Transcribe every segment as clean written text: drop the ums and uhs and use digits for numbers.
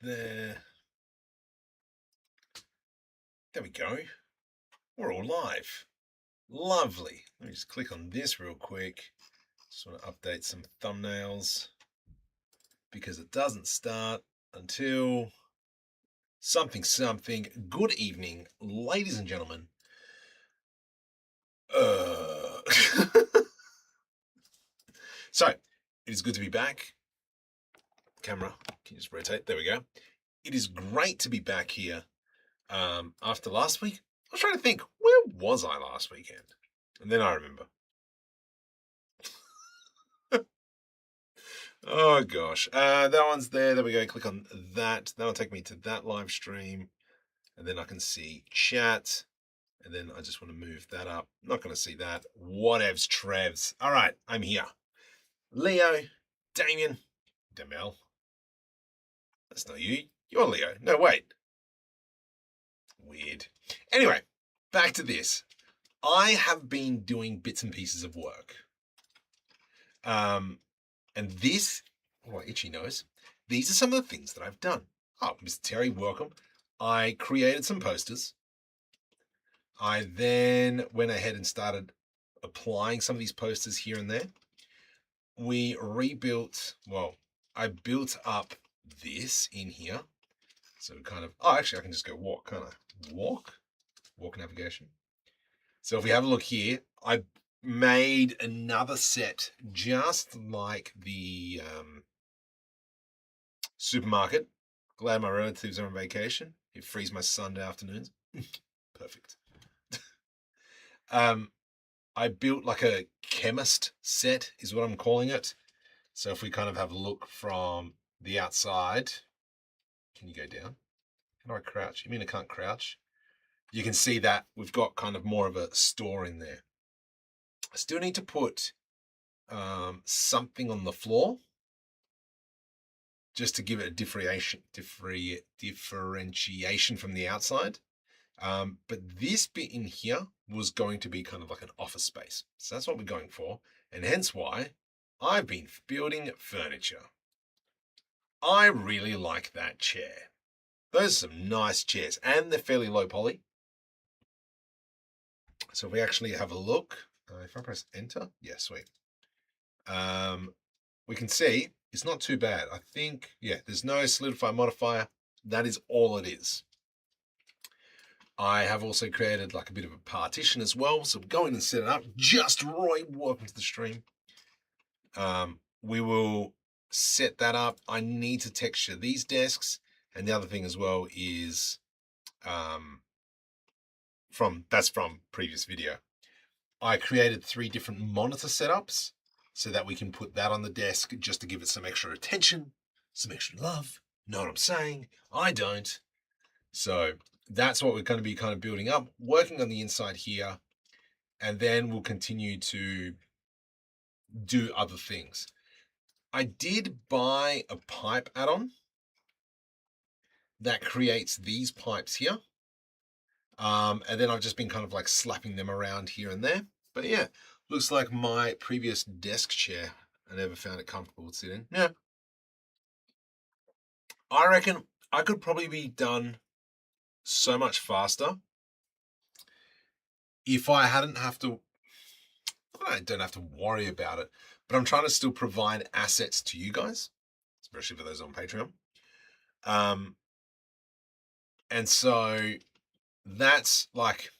there. There we go. We're all live. Lovely. Let me just click on this real quick. Just want to update some thumbnails because it doesn't start until something. Good evening, ladies and gentlemen. So, it is good to be back. Camera, can you just rotate? There we go. It is great to be back here after last week. I was trying to think, where was I last weekend? And then I remember. Oh gosh, that one's there. There we go. Click on that. That'll take me to that live stream, and then I can see chat. And then I just want to move that up. Not going to see that. Whatevs, Trevs. All right, I'm here. Leo, Damien, Demel. That's not you. You're Leo. No, wait. Weird. Anyway, back to this. I have been doing bits and pieces of work. And this, well, itchy nose, these are some of the things that I've done. Oh, Mr. Terry, welcome. I created some posters. I then went ahead and started applying some of these posters here and there. We rebuilt, well, I built up this in here. So kind of, oh, actually I can just go walk, can't I? Walk navigation. So if we have a look here, I made another set just like the supermarket. Glad my relatives are on vacation. It frees my Sunday afternoons. Perfect. I built like a chemist set is what I'm calling it. So if we kind of have a look from the outside, can you go down? How do I crouch? You mean I can't crouch? You can see that we've got kind of more of a store in there. I still need to put something on the floor just to give it a differentiation from the outside. But this bit in here was going to be kind of like an office space. So that's what we're going for. And hence why I've been building furniture. I really like that chair. Those are some nice chairs and they're fairly low poly. So if we actually have a look, if I press enter, yeah, sweet. We can see it's not too bad. I think, yeah, there's no solidify modifier. That is all it is. I have also created like a bit of a partition as well. So go in and set it up. Just Roy, welcome to the stream. We will set that up. I need to texture these desks. And the other thing as well is that's from previous video. I created 3 different monitor setups so that we can put that on the desk just to give it some extra attention, some extra love. Know what I'm saying? I don't. So that's what we're going to be kind of building up, working on the inside here, and then we'll continue to do other things. I did buy a pipe add-on that creates these pipes here. And then I've just been kind of like slapping them around here and there. But yeah, looks like my previous desk chair. I never found it comfortable to sit in. Yeah. I reckon I could probably be done so much faster if I don't have to worry about it, but I'm trying to still provide assets to you guys, especially for those on Patreon. And so that's like,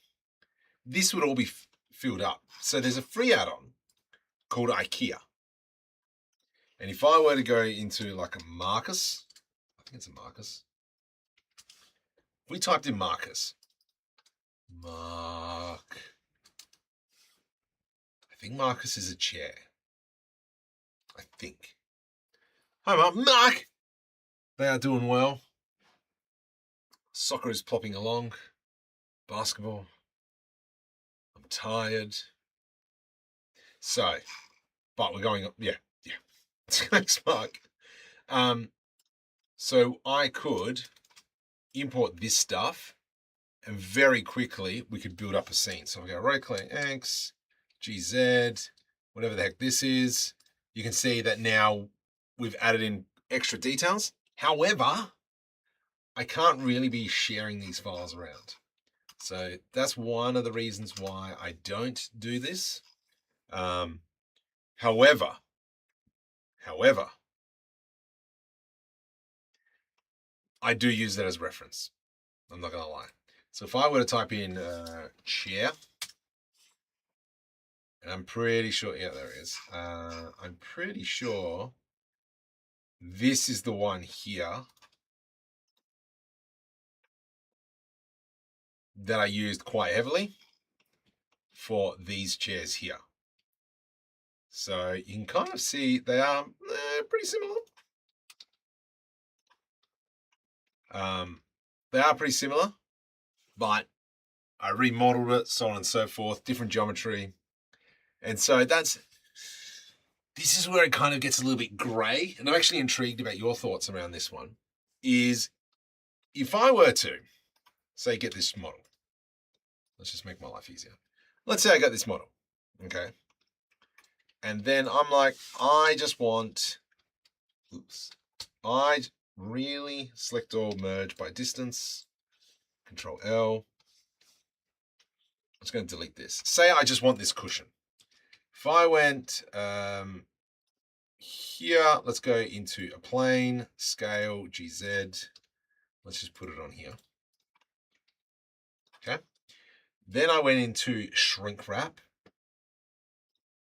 this would all be filled up. So there's a free add-on called IKEA. And if I were to go into like a Marcus, I think it's a Marcus. If we typed in Marcus, I think Marcus is a chair. I think. Hi, Mark. They are doing well. Soccer is plopping along. Basketball. I'm tired. So, but we're going up. Yeah. Thanks, Mark. So I could import this stuff and very quickly we could build up a scene. So we go right click X, GZ, whatever the heck this is. You can see that now we've added in extra details. However, I can't really be sharing these files around. So that's one of the reasons why I don't do this. However, I do use that as reference. I'm not going to lie. So if I were to type in chair, and I'm pretty sure, yeah, there it is. I'm pretty sure this is the one here that I used quite heavily for these chairs here. So you can kind of see they are pretty similar. They are pretty similar, but I remodeled it, so on and so forth, different geometry. And so this is where it kind of gets a little bit gray. And I'm actually intrigued about your thoughts around this one. Is if I were to, say, get this model, let's just make my life easier. Let's say I got this model, okay? And then I'm like, I just want, I really select all, merge by distance, Control L. I'm just going to delete this. Say I just want this cushion. If I went here, let's go into a plane, scale, GZ. Let's just put it on here. Okay. Then I went into shrink wrap.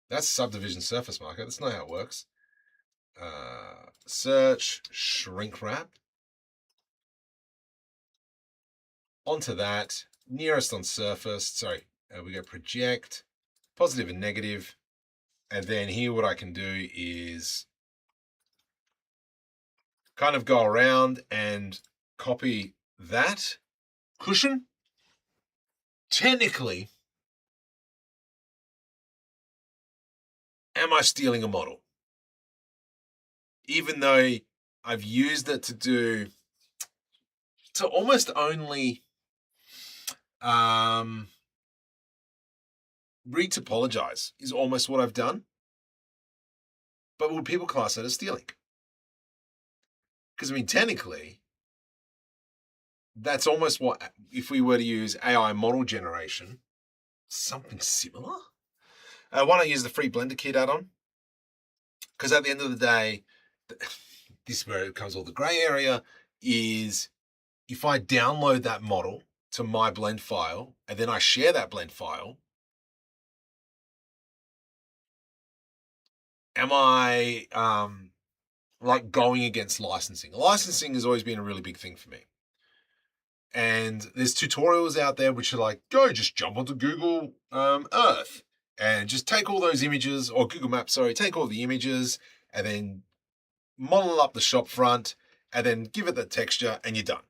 That's subdivision surface marker. That's not how it works. Search, shrink wrap. Onto that, nearest on surface. Sorry, we go project, positive and negative. And then here what I can do is kind of go around and copy that cushion. Technically, am I stealing a model? Even though I've used it to almost only retopologize is almost what I've done. But would people class that as stealing? Because I mean, technically, that's almost what, if we were to use AI model generation, something similar. Why not use the free Blender kit add-on? Because at the end of the day, this is where it comes all the gray area, is if I download that model to my blend file and then I share that blend file, am I like going against licensing? Licensing has always been a really big thing for me. And there's tutorials out there which are like, go, just jump onto Google Earth and just take all those images, or Google Maps, sorry, take all the images and then model up the shop front and then give it the texture and you're done.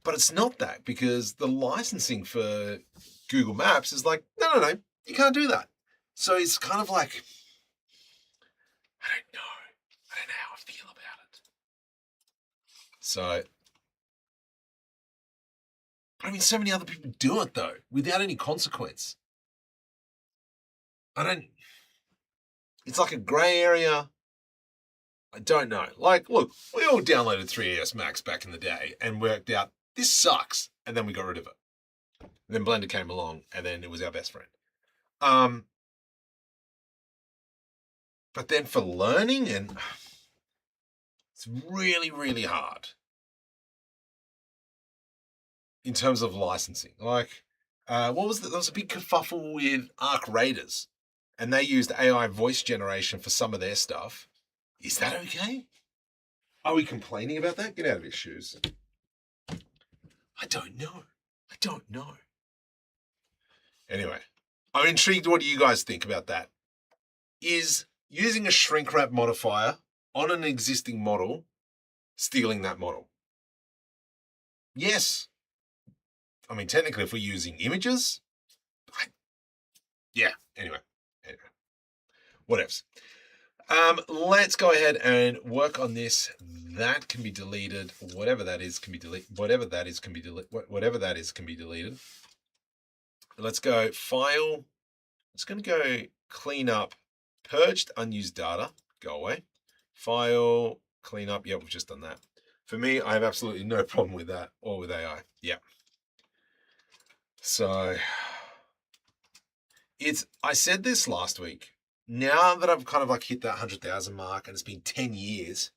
But it's not that, because the licensing for Google Maps is like, no, you can't do that. So it's kind of like, I don't know how I feel about it. So, I mean, so many other people do it though, without any consequence. It's like a gray area. I don't know. Like, look, we all downloaded 3ds Max back in the day and worked out this sucks, and then we got rid of it. And then Blender came along, and then it was our best friend. But then for learning, and it's really, really hard in terms of licensing. Like, what was that? There was a big kerfuffle with Arc Raiders, and they used AI voice generation for some of their stuff. Is that okay? Are we complaining about that? Get out of his shoes. I don't know. Anyway, I'm intrigued. What do you guys think about that? Is using a shrink wrap modifier on an existing model stealing that model? Yes. I mean, technically, if we're using images, yeah. Anyway, whatevs. Let's go ahead and work on this. That can be deleted. Whatever that is can be deleted. Whatever that is can be deleted. Let's go file. It's going to go clean up purged unused data. Go away. File, clean up. Yep, we've just done that. For me, I have absolutely no problem with that or with AI. Yeah. So I said this last week. Now that I've kind of like hit that 100,000 mark and it's been 10 years.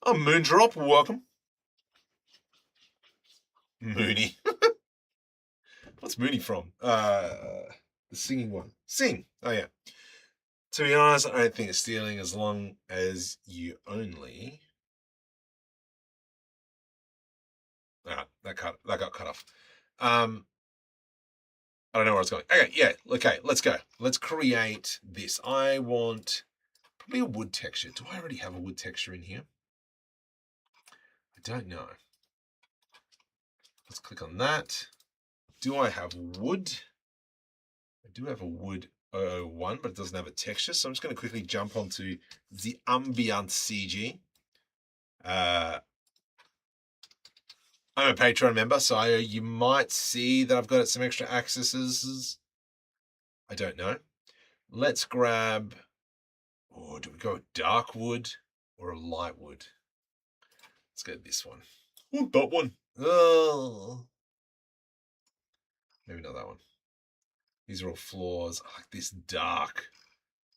Oh, Moondrop, welcome. Mooney. What's Mooney from? The singing one. Sing. Oh, yeah. To be honest, I don't think it's stealing as long as you only. That got cut off. I don't know where it's going. Okay, yeah. Okay, let's go. Let's create this. I want probably a wood texture. Do I already have a wood texture in here? I don't know. Let's click on that. Do I have wood? I do have a wood 001, but it doesn't have a texture. So I'm just going to quickly jump onto the ambient CG. I'm a Patreon member, so you might see that I've got some extra accesses. I don't know. Let's grab. Oh, do we go dark wood or a light wood? Let's go this one. Oh, that one. Oh, maybe not that one. These are all floors. I like this dark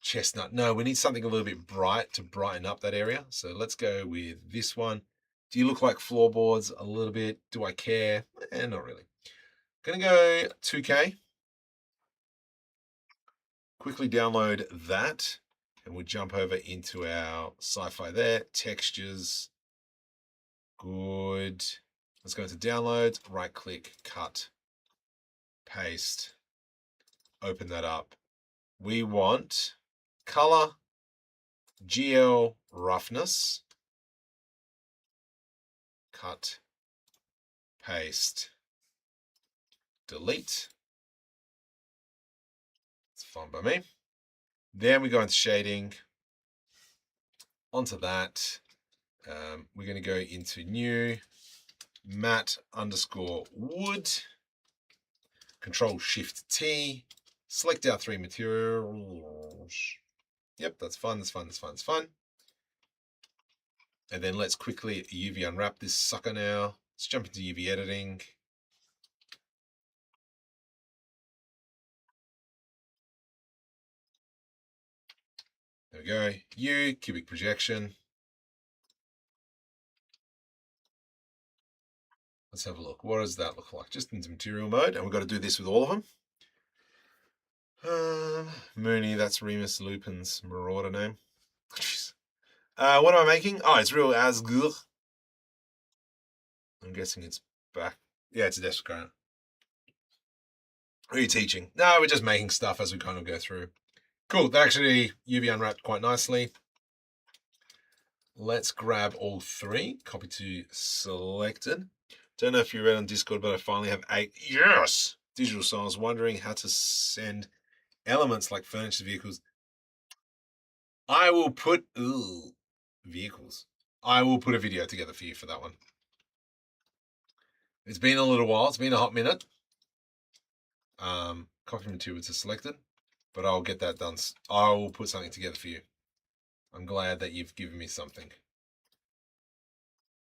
chestnut. No, we need something a little bit bright to brighten up that area. So let's go with this one. Do you look like floorboards a little bit? Do I care? Not really. Gonna go 2K. Quickly download that. And we'll jump over into our Scifi there. Textures. Good. Let's go into downloads. Right click, cut, paste. Open that up. We want color, GL roughness. Cut, paste, delete. It's fine by me. Then we go into shading. Onto that. We're going to go into new matte _ wood. Control Shift T. Select our 3 materials. Yep, that's fun. That's fun. That's fun. That's fun. And then let's quickly UV unwrap this sucker now. Let's jump into UV editing. There we go. Cubic projection. Let's have a look. What does that look like? Just into material mode. And we've got to do this with all of them. Mooney, that's Remus Lupin's marauder name. Jeez. What am I making? Oh, it's real Asgur. I'm guessing it's back. Yeah, it's a desk current. Are you teaching? No, we're just making stuff as we kind of go through. Cool. That actually UV unwrapped quite nicely. Let's grab all 3. Copy to selected. Don't know if you read on Discord, but I finally have 8. Yes! Digital signs. Wondering how to send elements like furniture, vehicles. I will put vehicles. I will put a video together for you for that one. It's been a little while. It's been a hot minute. Copy material to selected, but I'll get that done. I will put something together for you. I'm glad that you've given me something.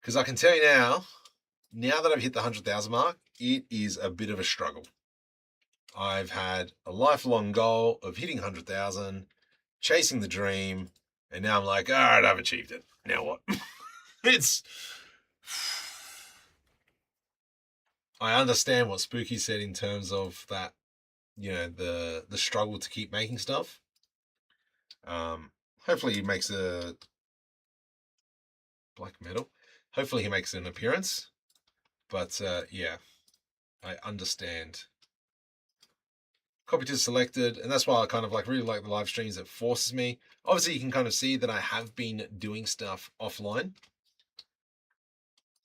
Because I can tell you now that I've hit the 100,000 mark, it is a bit of a struggle. I've had a lifelong goal of hitting 100,000, chasing the dream, and now I'm like, all right, I've achieved it. Now what? I understand what Spooky said in terms of that, the struggle to keep making stuff. Hopefully he makes a black metal. Hopefully he makes an appearance. But yeah, I understand. Copy to selected, and that's why I kind of really like the live streams. It forces me. Obviously, you can kind of see that I have been doing stuff offline.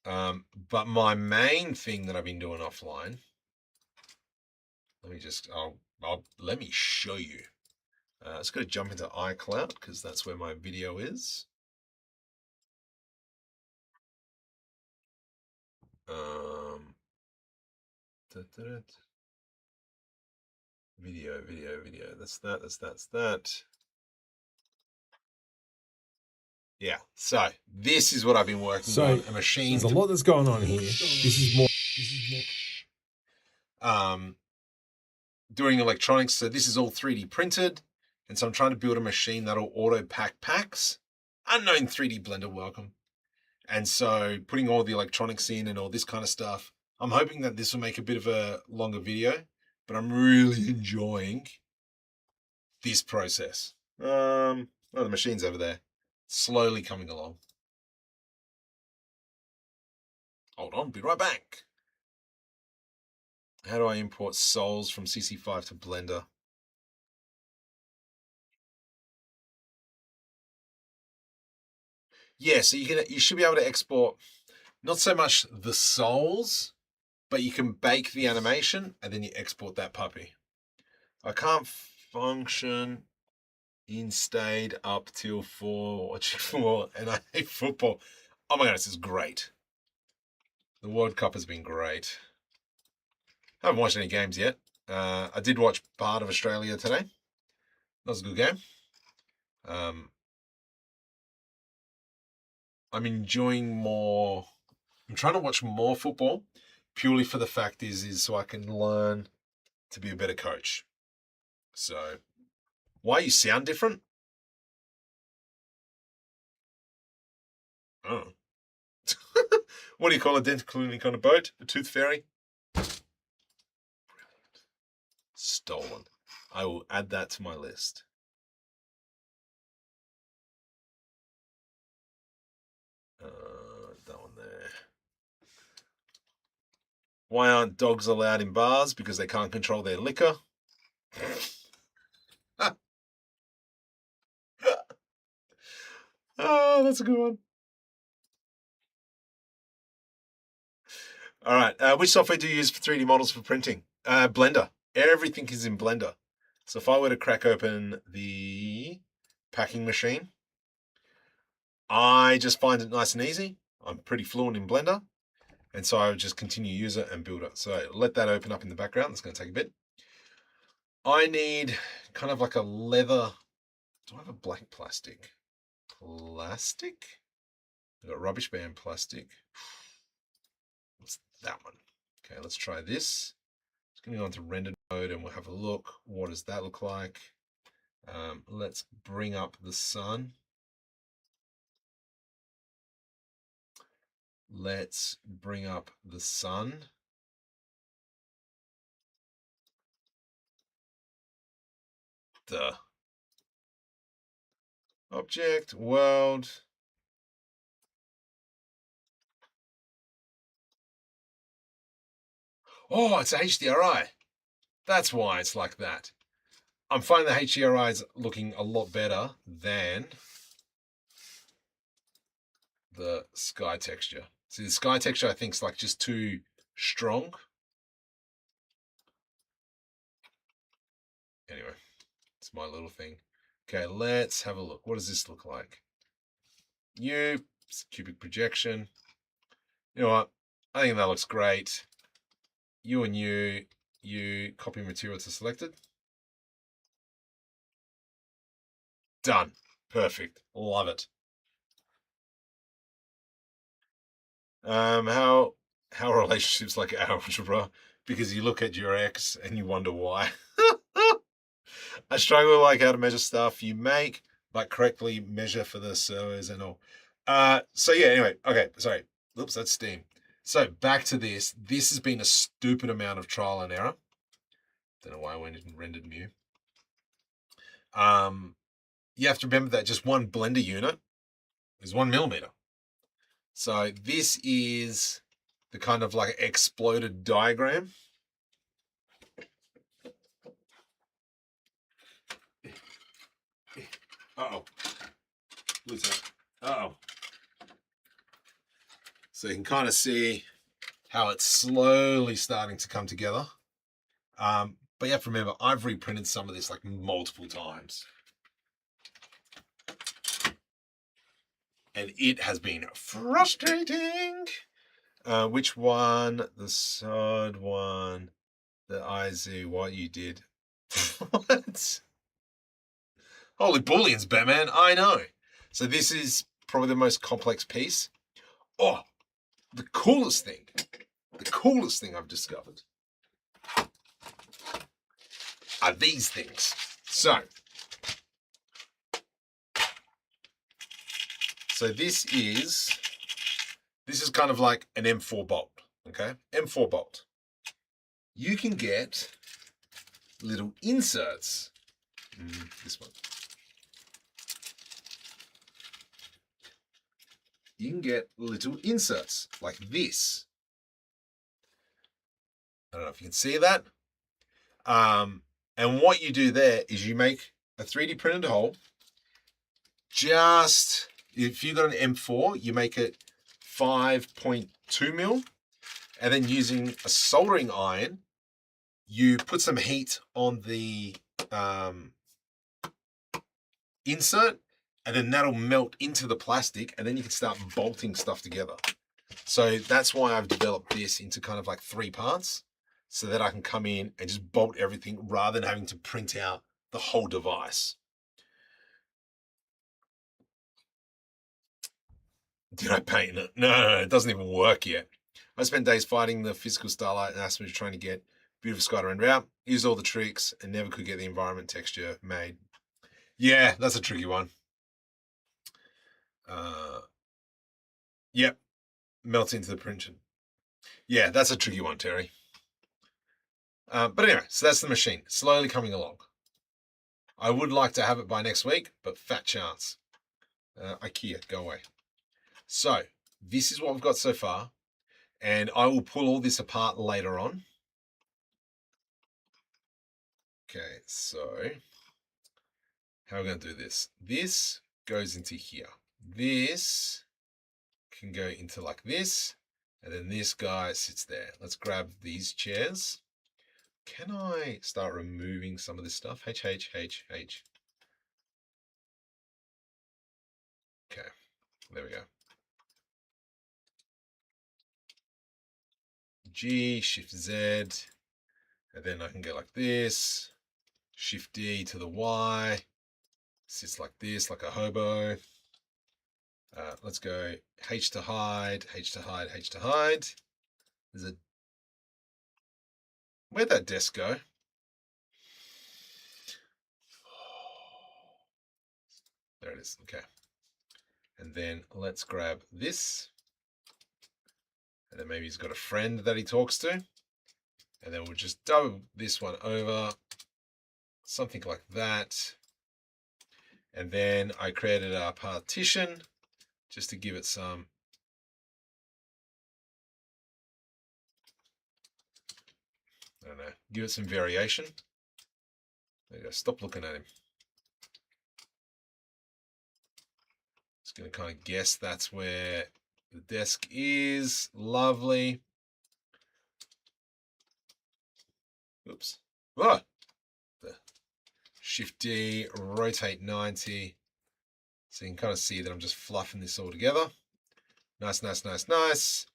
But my main thing that I've been doing offline. Let me show you. It's got to jump into iCloud because that's where my video is. Video. That's that. Yeah, so this is what I've been working on. A machine. There's a lot that's going on here. This is more. Doing electronics. So this is all 3D printed. And so I'm trying to build a machine that'll auto pack packs. Unknown 3D Blender, welcome. And so putting all the electronics in and all this kind of stuff. I'm hoping that this will make a bit of a longer video, but I'm really enjoying this process. Oh, the machine's over there. Slowly coming along. Hold on, be right back. How do I import souls from CC5 to Blender? Yeah, so you should be able to export not so much the souls, but you can bake the animation and then you export that puppy. I can't function in stayed up till 4 watching 4 and I hate football. Oh my god, this is great. The World Cup has been great. I haven't watched any games yet. I did watch part of Australia today. That was a good game. I'm enjoying more. I'm trying to watch more football purely for the fact is so I can learn to be a better coach. So, why you sound different? Oh. What do you call a dental clinic on a boat? A tooth fairy? Brilliant. Stolen. I will add that to my list. That one there. Why aren't dogs allowed in bars? Because they can't control their liquor. Oh, that's a good one. All right. Which software do you use for 3D models for printing? Blender. Everything is in Blender. So if I were to crack open the packing machine, I just find it nice and easy. I'm pretty fluent in Blender. And so I would just continue to use it and build it. So let that open up in the background. That's going to take a bit. I need kind of like a leather. Do I have a black plastic? Plastic? I've got rubbish band plastic. What's that one? Okay, let's try this. It's going to go into render mode and we'll have a look. What does that look like? Let's bring up the sun. Let's bring up the sun. Duh. Object, world. Oh, it's a HDRI. That's why it's like that. I'm finding the HDRI is looking a lot better than the sky texture. See, the sky texture I think is like just too strong. Anyway, it's my little thing. Okay, let's have a look. What does this look like? Cubic projection. You know what? I think that looks great. And you copy material to selected. Done. Perfect. Love it. How are relationships like algebra? Because you look at your ex and you wonder why. I struggle with like how to measure stuff you make, but correctly measure for the servers and all. So yeah, anyway, okay, sorry. Oops, that's Steam. So back to this. This has been a stupid amount of trial and error. Don't know why I went and rendered Mu. You have to remember that just one Blender unit is 1 millimeter. So this is the kind of like exploded diagram. Uh-oh. Uh-oh. So you can kind of see how it's slowly starting to come together. But you have to remember, I've reprinted some of this like multiple times. And it has been frustrating. Which one? The side one. The IZ, what you did. What? Holy bullions, Batman, I know. So this is probably the most complex piece. Oh, the coolest thing I've discovered are these things. So this is kind of like an M4 bolt, okay? M4 bolt. You can get little inserts. This one. You can get little inserts like this. I don't know if you can see that. And what you do there is you make a 3D printed hole. Just, if you've got an M4, you make it 5.2 mil. And then using a soldering iron, you put some heat on the insert, and then that'll melt into the plastic, and then you can start bolting stuff together. So that's why I've developed this into kind of like 3 parts, so that I can come in and just bolt everything rather than having to print out the whole device. Did I paint it? No, it doesn't even work yet. I spent days fighting the physical starlight and Aspen trying to get beautiful sky to render out, used all the tricks, and never could get the environment texture made. Yeah, that's a tricky one. Yep, melts into the printer. Yeah, that's a tricky one, Terry. But anyway, so that's the machine, slowly coming along. I would like to have it by next week, but fat chance. IKEA, go away. So this is what we've got so far, and I will pull all this apart later on. Okay, so how are we going to do this? This goes into here. This can go into like this, and then this guy sits there. Let's grab these chairs. Can I start removing some of this stuff? H. Okay, there we go. G, Shift Z, and then I can go like this. Shift D to the Y. Sits like this, like a hobo. Let's go H to hide, H to hide, H to hide. There's a... Where'd that desk go? There it is, okay. And then let's grab this. And then maybe he's got a friend that he talks to. And then we'll just double this one over. Something like that. And then I created a partition just to give it some... I don't know, give it some variation. There you go, stop looking at him. Just going to kind of guess that's where the desk is. Lovely. Oops. Oh! The Shift D, rotate 90. So you can kind of see that I'm just fluffing this all together. Nice, nice, nice, nice.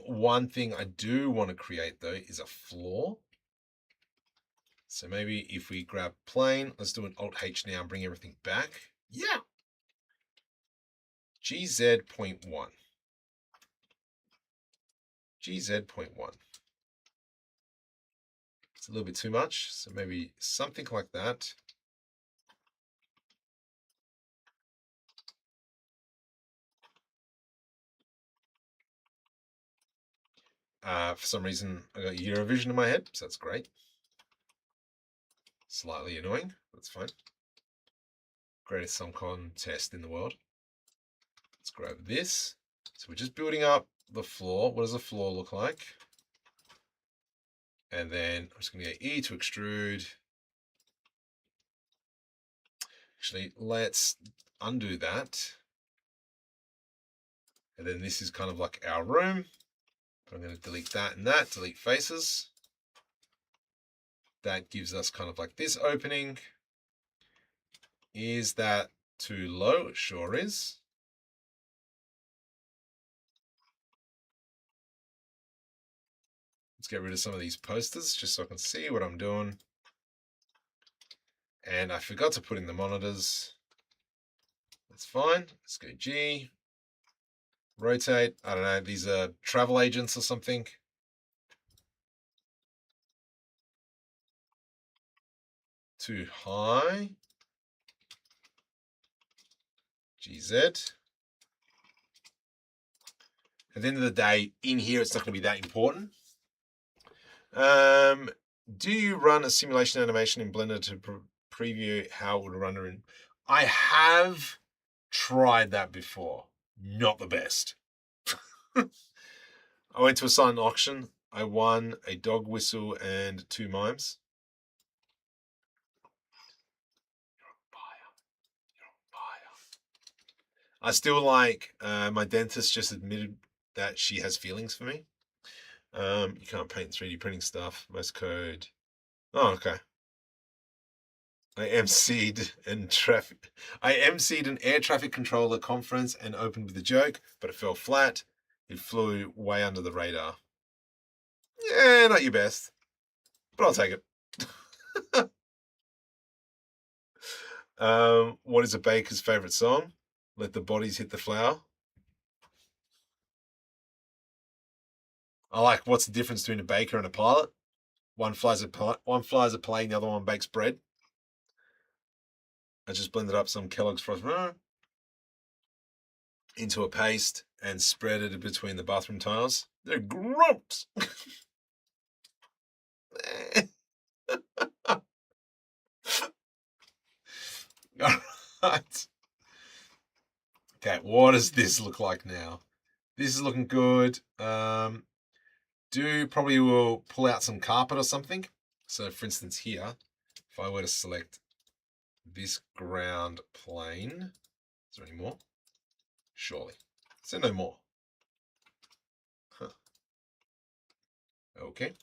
One thing I do want to create though is a floor. So maybe if we grab plane, let's do an Alt H now and bring everything back. Yeah. GZ.1. GZ.1. It's a little bit too much, so maybe something like that. For some reason, I got Eurovision in my head, so that's great. Slightly annoying, that's fine. Greatest song contest in the world. Let's grab this. So we're just building up the floor. What does the floor look like? And then I'm just going to get E to extrude. Actually, let's undo that. And then this is kind of like our room. I'm going to delete that and that, delete faces. That gives us kind of like this opening. Is that too low? It sure is. Let's get rid of some of these posters just so I can see what I'm doing. And I forgot to put in the monitors. That's fine. Let's go G. Rotate. I don't know. These are travel agents or something. Too high. GZ. At the end of the day, in here, it's not going to be that important. Do you run a simulation animation in Blender to preview how it would run in? I have tried that before. Not the best. I went to a silent auction. I won a dog whistle and 2 mimes. I still like, my dentist just admitted that she has feelings for me. You can't paint 3D printing stuff. Most code. Oh, okay. I emceed an air traffic controller conference and opened with a joke, but it fell flat. It flew way under the radar. Yeah, not your best, but I'll take it. What is a baker's favorite song? Let the bodies hit the flour. I like, what's the difference between a baker and a pilot? One flies a plane, the other one bakes bread. I just blended up some Kellogg's Frost into a paste and spread it between the bathroom tiles. They're gross. All right. Okay, what does this look like now? This is looking good. Probably will pull out some carpet or something. So for instance here, if I were to select this ground plane, is there any more? Surely. So no more. Huh. Okay.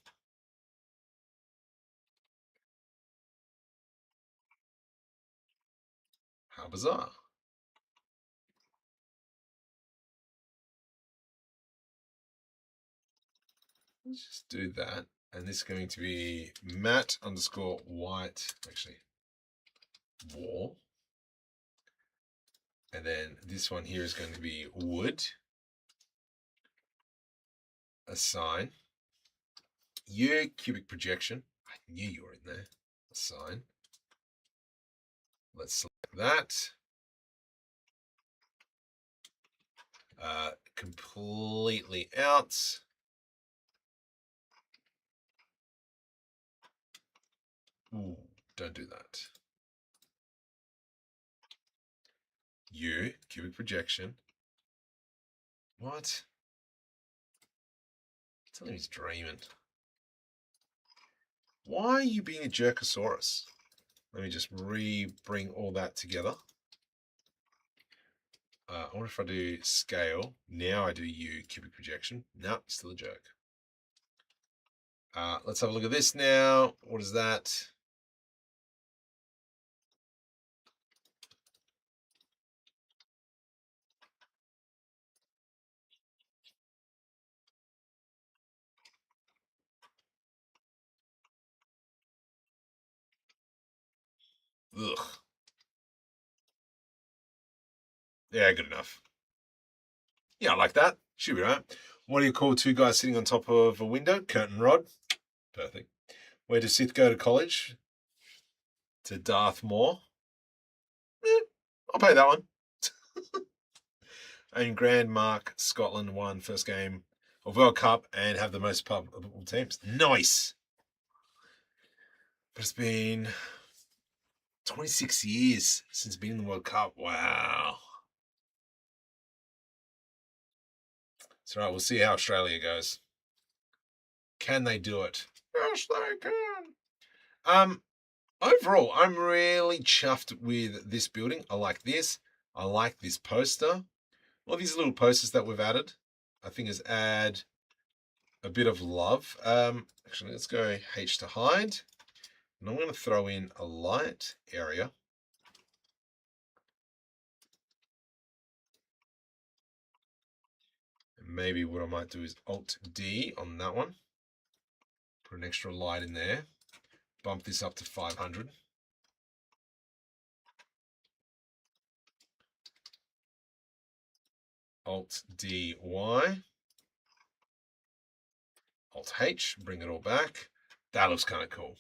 How bizarre. Let's just do that. And this is going to be matte_white, actually, wall. And then this one here is going to be wood. Assign. Cubic projection. I knew you were in there. Assign. Let's select that. Completely out. Ooh, don't do that. Cubic projection. What? Tell him he's dreaming. Why are you being a jerkosaurus? Let me just bring all that together. I wonder if I do scale. Now I do cubic projection. No, still a jerk. Let's have a look at this now. What is that? Ugh. Yeah, good enough. Yeah, I like that. Should be right. What do you call 2 guys sitting on top of a window? Curtain rod. Perfect. Where does Sith go to college? To Dartmoor. I'll pay that one. And Grand Mark, Scotland won first game of World Cup and have the most public teams. Nice. But it's been 26 years since being in the World Cup. Wow. It's all right. We'll see how Australia goes. Can they do it? Yes, they can. Overall, I'm really chuffed with this building. I like this. I like this poster. All these little posters that we've added, I think is add a bit of love. Actually, let's go H to hide. And I'm going to throw in a light area. And maybe what I might do is Alt D on that one. Put an extra light in there. Bump this up to 500. Alt D, Y. Alt H, bring it all back. That looks kind of cool.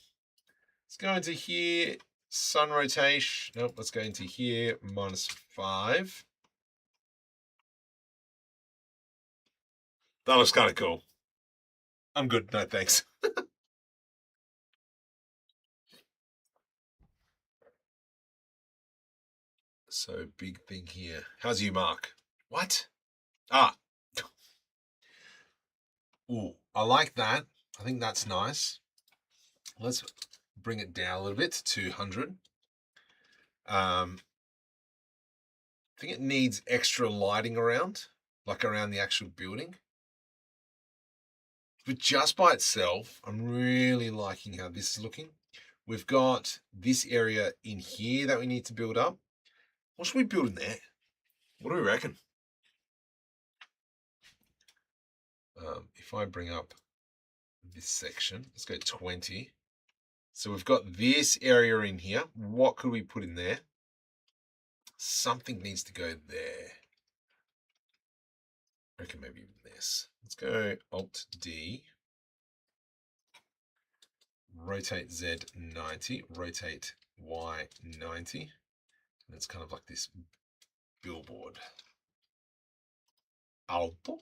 Let's go into here, sun rotation. Nope, let's go into here, -5. That looks kind of cool. I'm good, no thanks. So big thing here. How's you, Mark? What? Ah. Ooh, I like that. I think that's nice. Let's bring it down a little bit to 200. I think it needs extra lighting around, like around the actual building. But just by itself, I'm really liking how this is looking. We've got this area in here that we need to build up. What should we build in there? What do we reckon? If I bring up this section, let's go 20. So we've got this area in here. What could we put in there? Something needs to go there. I reckon maybe this. Let's go Alt D. Rotate Z 90. Rotate Y 90. And it's kind of like this billboard. Alto.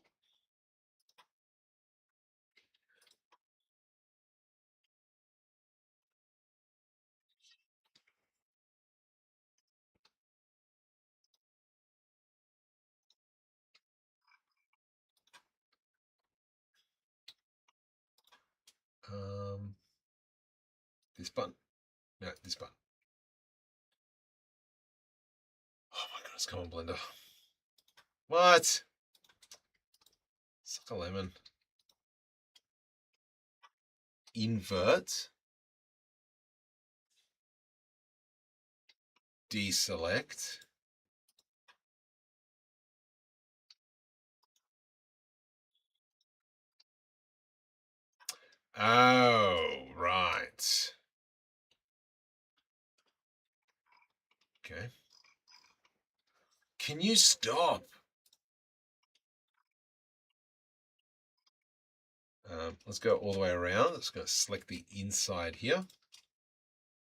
This button. No, this button. Oh my goodness, come on, Blender. What? Suck a lemon. Invert. Deselect. Oh, right. Okay. Can you stop? Let's go all the way around. Let's go select the inside here.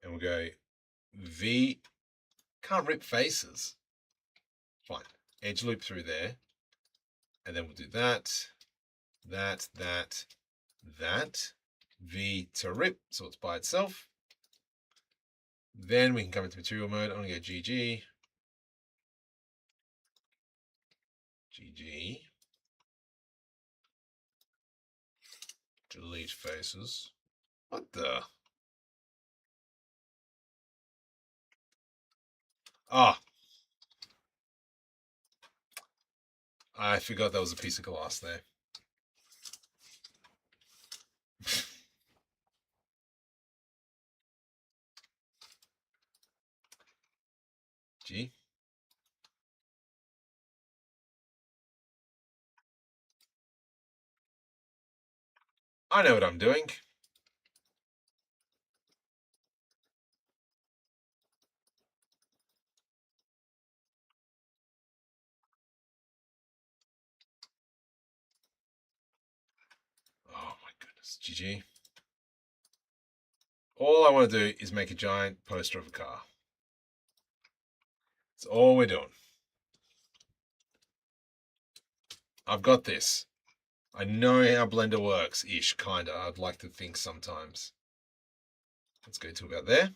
And we'll go V. Can't rip faces. Fine. Edge loop through there. And then we'll do that, that, that. V to rip, so it's by itself. Then we can come into material mode. I'm going to go GG. GG. Delete faces. What the? Ah. I forgot that was a piece of glass there. G. I know what I'm doing. Oh my goodness. GG. All I want to do is make a giant poster of a car. That's all we're doing. I've got this. I know how Blender works-ish, kinda. I'd like to think sometimes. Let's go to about there.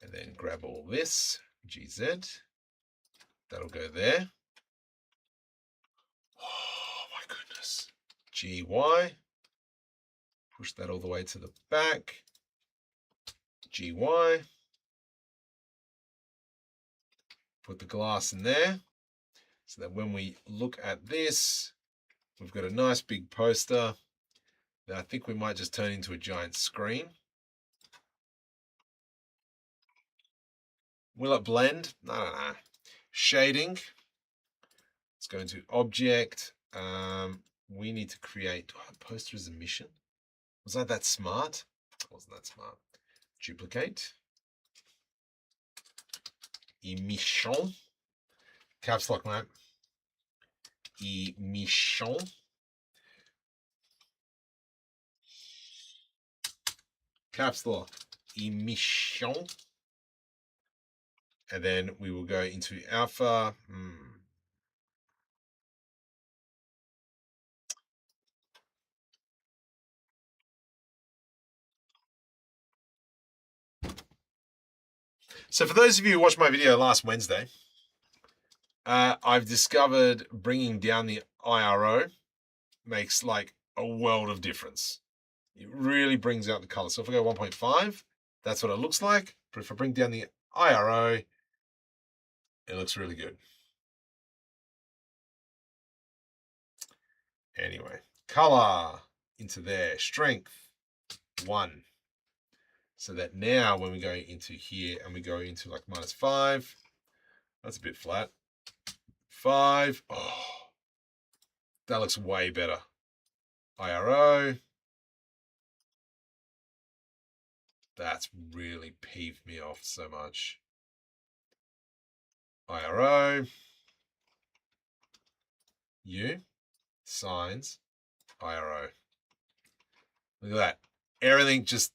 And then grab all this, GZ. That'll go there. Oh my goodness. GY. Push that all the way to the back. GY. Put the glass in there so that when we look at this, we've got a nice big poster that I think we might just turn into a giant screen. Will it blend? No. Shading. Let's go into object. We need to create poster as emission. Was that smart? Wasn't that smart? Duplicate. Emission. Caps lock, mate. emission. Caps lock, emission. And then we will go into alpha. So for those of you who watched my video last Wednesday, I've discovered bringing down the IRO makes like a world of difference. It really brings out the color. So if I go 1.5, that's what it looks like. But if I bring down the IRO, it looks really good. Anyway, color into there, strength 1. So that now when we go into here and we go into like -5, that's a bit flat. 5, oh, that looks way better. IRO, that's really peeved me off so much. IRO, U, signs, IRO. Look at that. Everything just,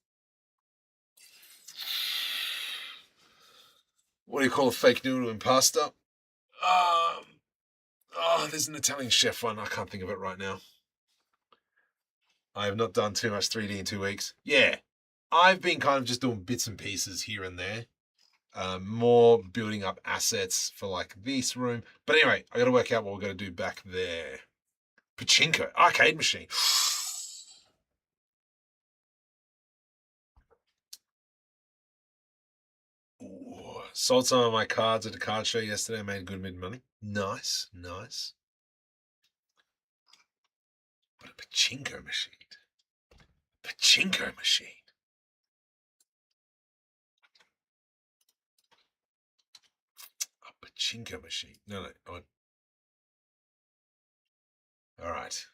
what do you call a fake noodle in pasta? There's an Italian chef one. I can't think of it right now. I have not done too much 3D in 2 weeks. Yeah, I've been kind of just doing bits and pieces here and there. More building up assets for like this room. But anyway, I got to work out what we're going to do back there. Pachinko, arcade machine. Ooh, sold some of my cards at the card show yesterday. I made a good bit of money. Nice, nice. But a pachinko machine. Pachinko machine. A pachinko machine. No. All right.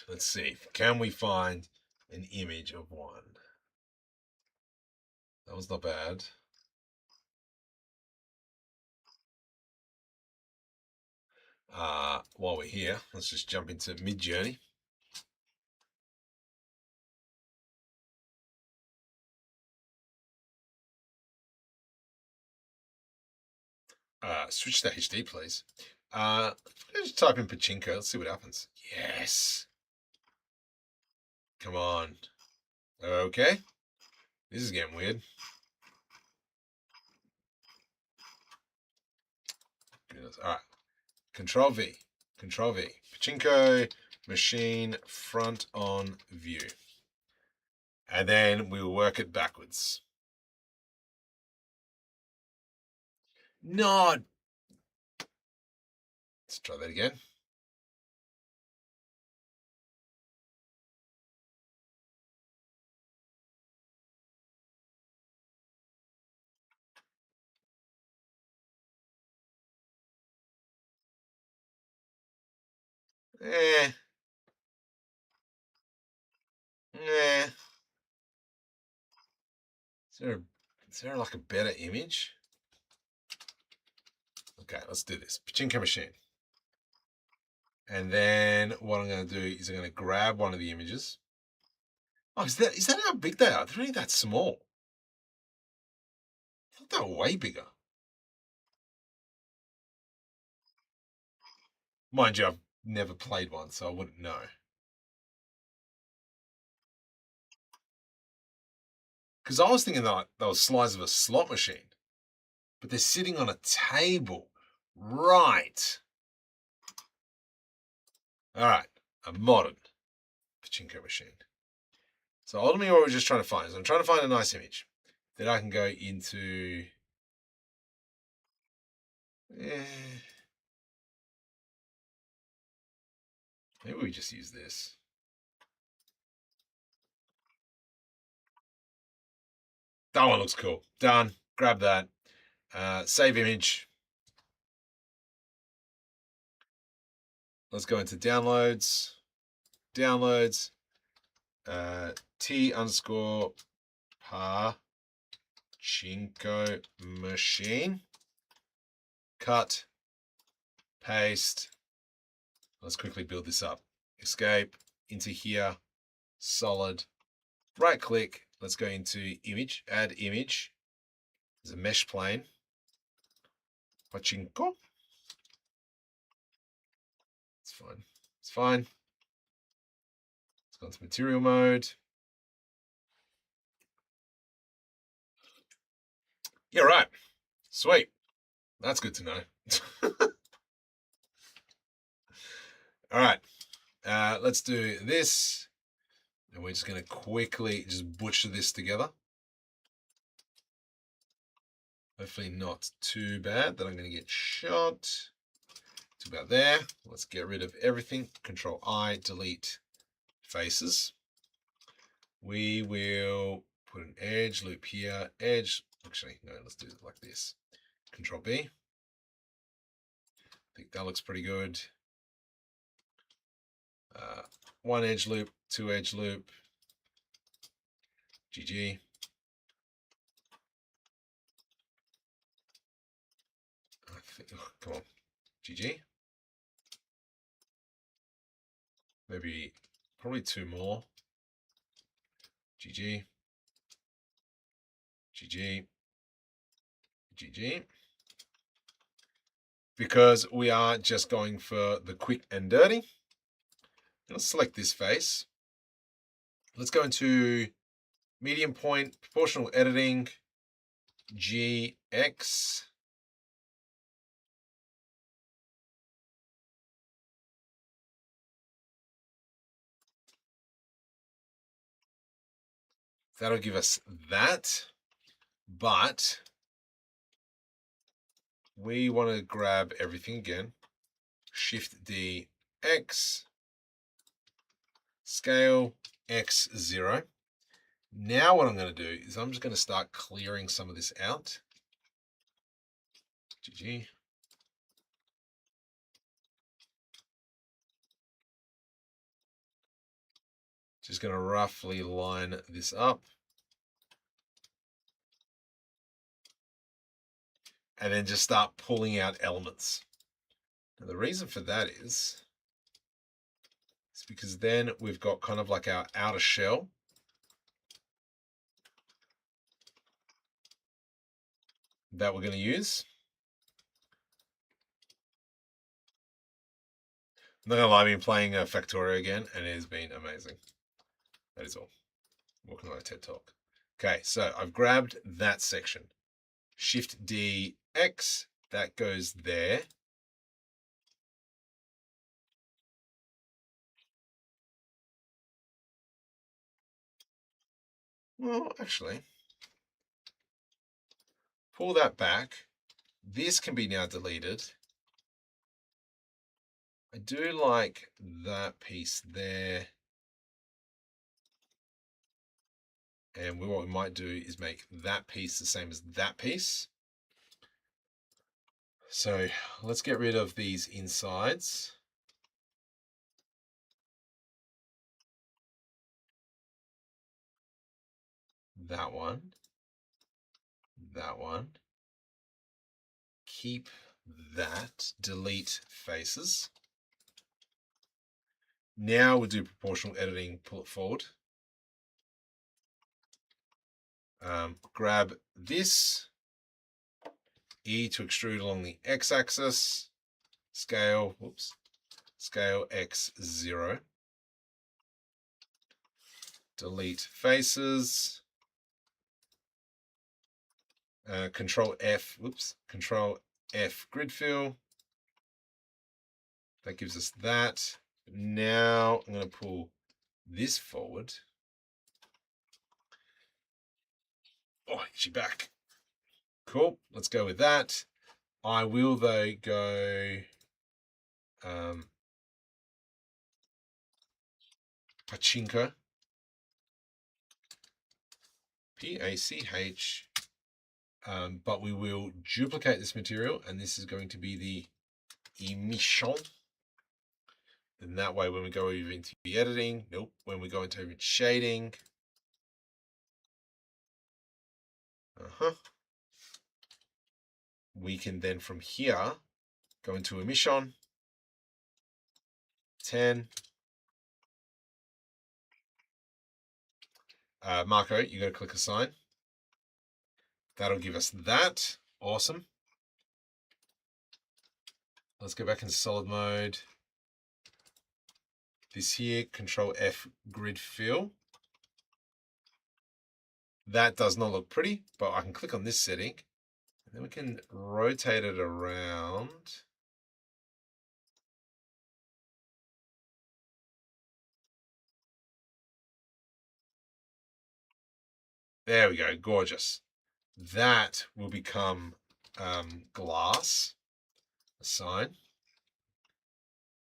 Let's see. Can we find an image of one? That was not bad. While we're here, let's just jump into Midjourney. Switch to HD, please. Just type in pachinko. Let's see what happens. Yes. Come on. Okay. This is getting weird. Goodness. All right. Control V. Pachinko machine front on view. And then we'll work it backwards. No. Let's try that again. Eh. Is there like a better image? Okay, let's do this. Pachinko machine. And then what I'm going to do is I'm going to grab one of the images. Oh, is that how big they are? They're really that small. I thought they were way bigger. Mind you, I've never played one, so I wouldn't know. Because I was thinking that they were slides of a slot machine. But they're sitting on a table. Right. All right. A modern pachinko machine. So ultimately what we're just trying to find is I'm trying to find a nice image that I can go into. Maybe we just use this. That one looks cool. Done. Grab that. Save image. Let's go into downloads. Downloads. T_pachinko machine. Cut. Paste. Let's quickly build this up. Escape, into here, solid, right click. Let's go into image, add image. There's a mesh plane. Pachinko. It's fine. It's fine. Let's go into material mode. Yeah, right. Sweet. That's good to know. All right. Let's do this. And we're just going to quickly just butcher this together. Hopefully not too bad that I'm going to get shot. To about there. Let's get rid of everything. Control I, delete faces. We will put an edge loop here. Edge. Actually, no, let's do it like this. Control B. I think that looks pretty good. One edge loop, two edge loop. GG. Come on. GG. Maybe, probably two more. GG. GG. GG. Because we are just going for the quick and dirty. Let's select this face. Let's go into medium point, proportional editing, GX. That'll give us that, but we want to grab everything again. Shift D, X, scale, X0. Now what I'm going to do is I'm just going to start clearing some of this out. GG. Just going to roughly line this up. And then just start pulling out elements. Now the reason for that is because then we've got kind of like our outer shell. That we're going to use. I'm not going to lie, I've been playing Factorio again, and it has been amazing. That is all. Walking on a TED Talk. Okay, so I've grabbed that section. Shift D, X, that goes there. Well, actually, pull that back. This can be now deleted. I do like that piece there. And what we might do is make that piece the same as that piece. So let's get rid of these insides. That one. That one. Keep that. Delete faces. Now we'll do proportional editing, pull it forward. Grab this. E to extrude along the x-axis. Scale, whoops. Scale X0. Delete faces. Control F, whoops. Control F grid fill. That gives us that. Now I'm going to pull this forward. Oh, she back. Cool. Let's go with that. I will, though, go Pachinko. P-A-C-H. But we will duplicate this material, and this is going to be the emission. And that way, when we go over into the editing, nope, when we go into shading, we can then from here go into emission, 10. Marco, you got to click assign. That'll give us that. Awesome. Let's go back into solid mode. This here, Control F grid fill. That does not look pretty, but I can click on this setting and then we can rotate it around. There we go, gorgeous. That will become glass, assign.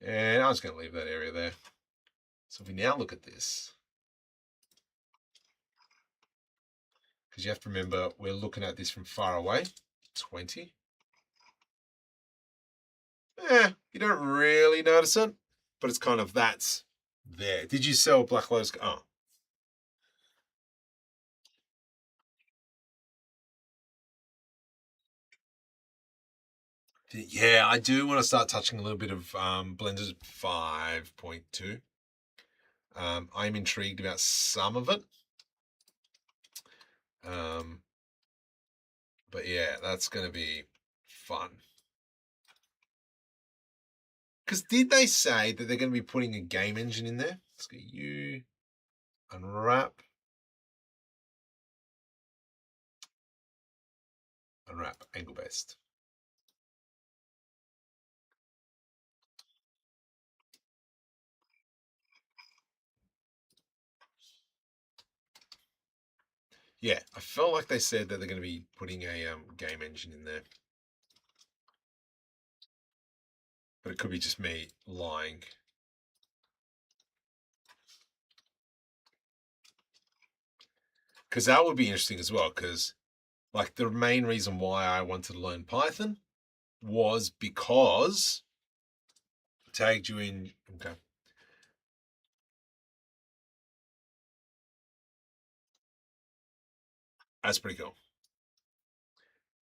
And I'm just going to leave that area there. So if we now look at this, because you have to remember we're looking at this from far away, 20. You don't really notice it, but it's kind of that's there. Did you sell Black Lotus? Oh. Yeah, I do want to start touching a little bit of Blender 5.2. I'm intrigued about some of it. But yeah, that's going to be fun. Because did they say that they're going to be putting a game engine in there? Let's get you, unwrap. Unwrap, angle based. Yeah, I felt like they said that they're going to be putting a game engine in there. But it could be just me lying. Because that would be interesting as well, because like the main reason why I wanted to learn Python was because tagged you in. Okay. That's pretty cool.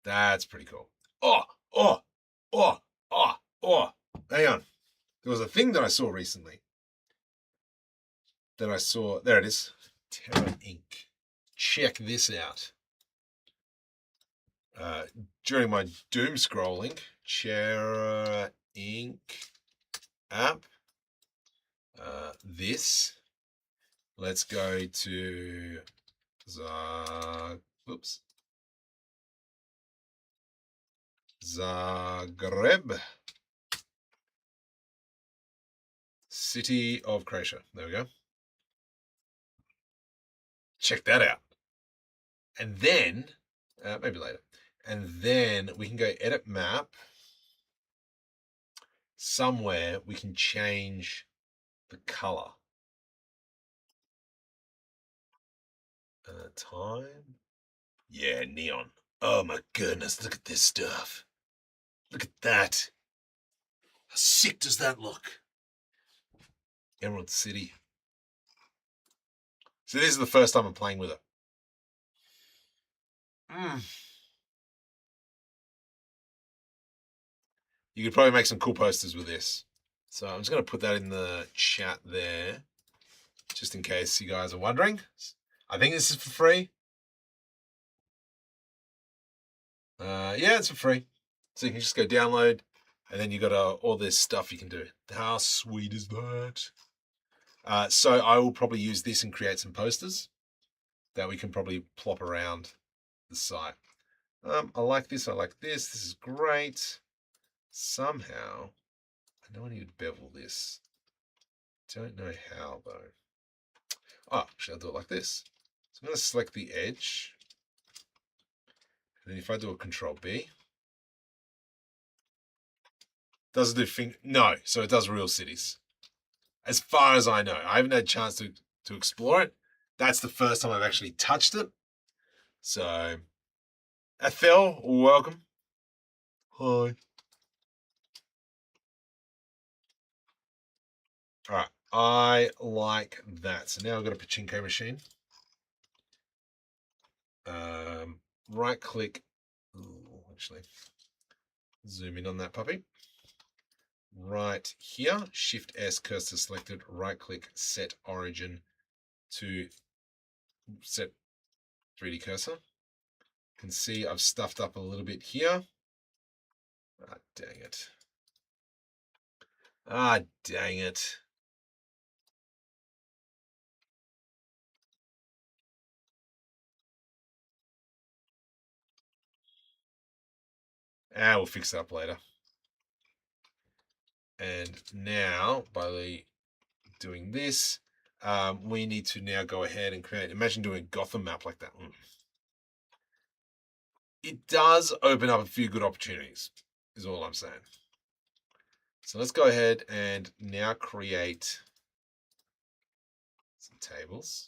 That's pretty cool. Oh. Hang on. There was a thing that I saw recently. There it is. Terra Inc. Check this out. During my doom scrolling, Terra Inc. app. This. Let's go to Zagreb. City of Croatia. There we go. Check that out. And then, maybe later. And then we can go edit map. Somewhere we can change the color. Time. Yeah, neon. Oh my goodness, look at this stuff. Look at that. How sick does that look? Emerald City. So this is the first time I'm playing with it. You could probably make some cool posters with this. So I'm just going to put that in the chat there, just in case you guys are wondering. I think this is for free. Yeah, it's for free. So you can just go download, and then you got all this stuff you can do. How sweet is that? So I will probably use this and create some posters that we can probably plop around the site. I like this. I like this. This is great. Somehow, I know I need to bevel this. Don't know how though. Oh, actually, I'll do it like this. So I'm going to select the edge. And then if I do a Control B, does it do finger? No, so it does real cities. As far as I know, I haven't had a chance to explore it. That's the first time I've actually touched it. So, Athel, welcome. Hi. All right, I like that. So now I've got a pachinko machine. Right click. Ooh, actually, zoom in on that puppy. right here. Shift S, cursor selected, right click, set origin to set 3D cursor. You can see I've stuffed up a little bit here. Ah, dang it. Ah, dang it. Ah, we'll fix that up later. And now, by doing this, we need to now go ahead and create, imagine doing a Gotham map like that. It does open up a few good opportunities, is all I'm saying. So let's go ahead and now create some tables.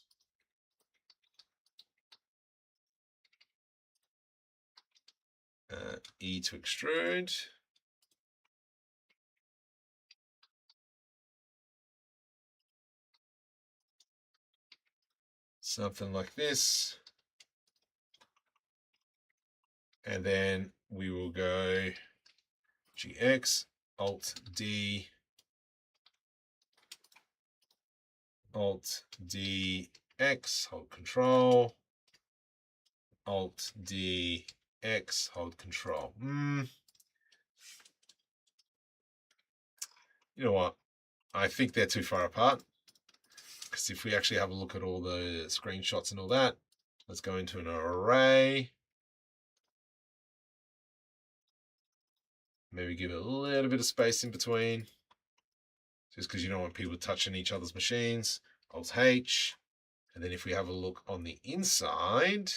E to extrude. Something like this. And then we will go GX, Alt D, Alt D X, hold Control, Alt D X, hold Control. You know what? I think they're too far apart. Because if we actually have a look at all the screenshots and all that, let's go into an array. Maybe give it a little bit of space in between. Just because you don't want people touching each other's machines. Alt H. And then if we have a look on the inside,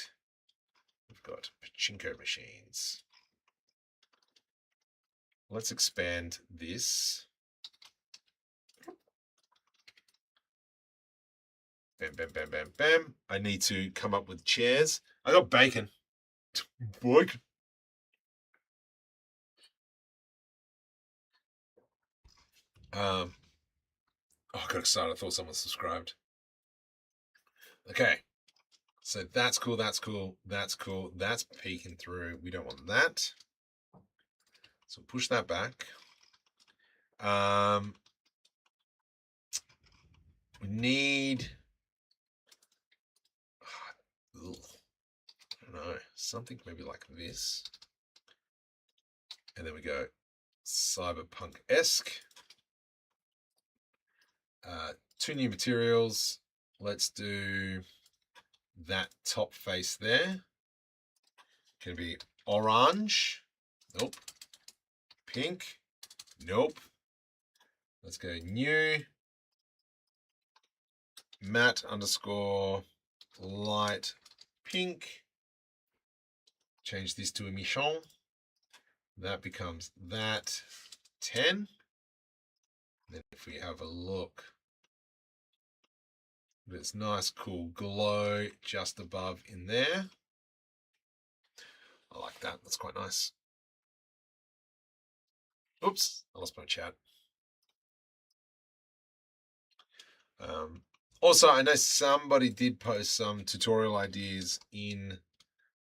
we've got pachinko machines. Let's expand this. Bam, bam, bam, bam, bam. I need to come up with chairs. I got bacon. Boy. Oh, I got excited. I thought someone subscribed. Okay. So that's cool, that's cool, that's cool. That's peeking through. We don't want that. So push that back. We need, I don't know, something maybe like this. And then we go cyberpunk-esque. 2 new materials. Let's do that top face there. Can be orange. Nope. Pink. Nope. Let's go new. Matte underscore light pink. Change this to a Michon. That becomes that 10. Then if we have a look, this nice cool glow just above in there. I like that. That's quite nice. Oops, I lost my chat. Also, I know somebody did post some tutorial ideas in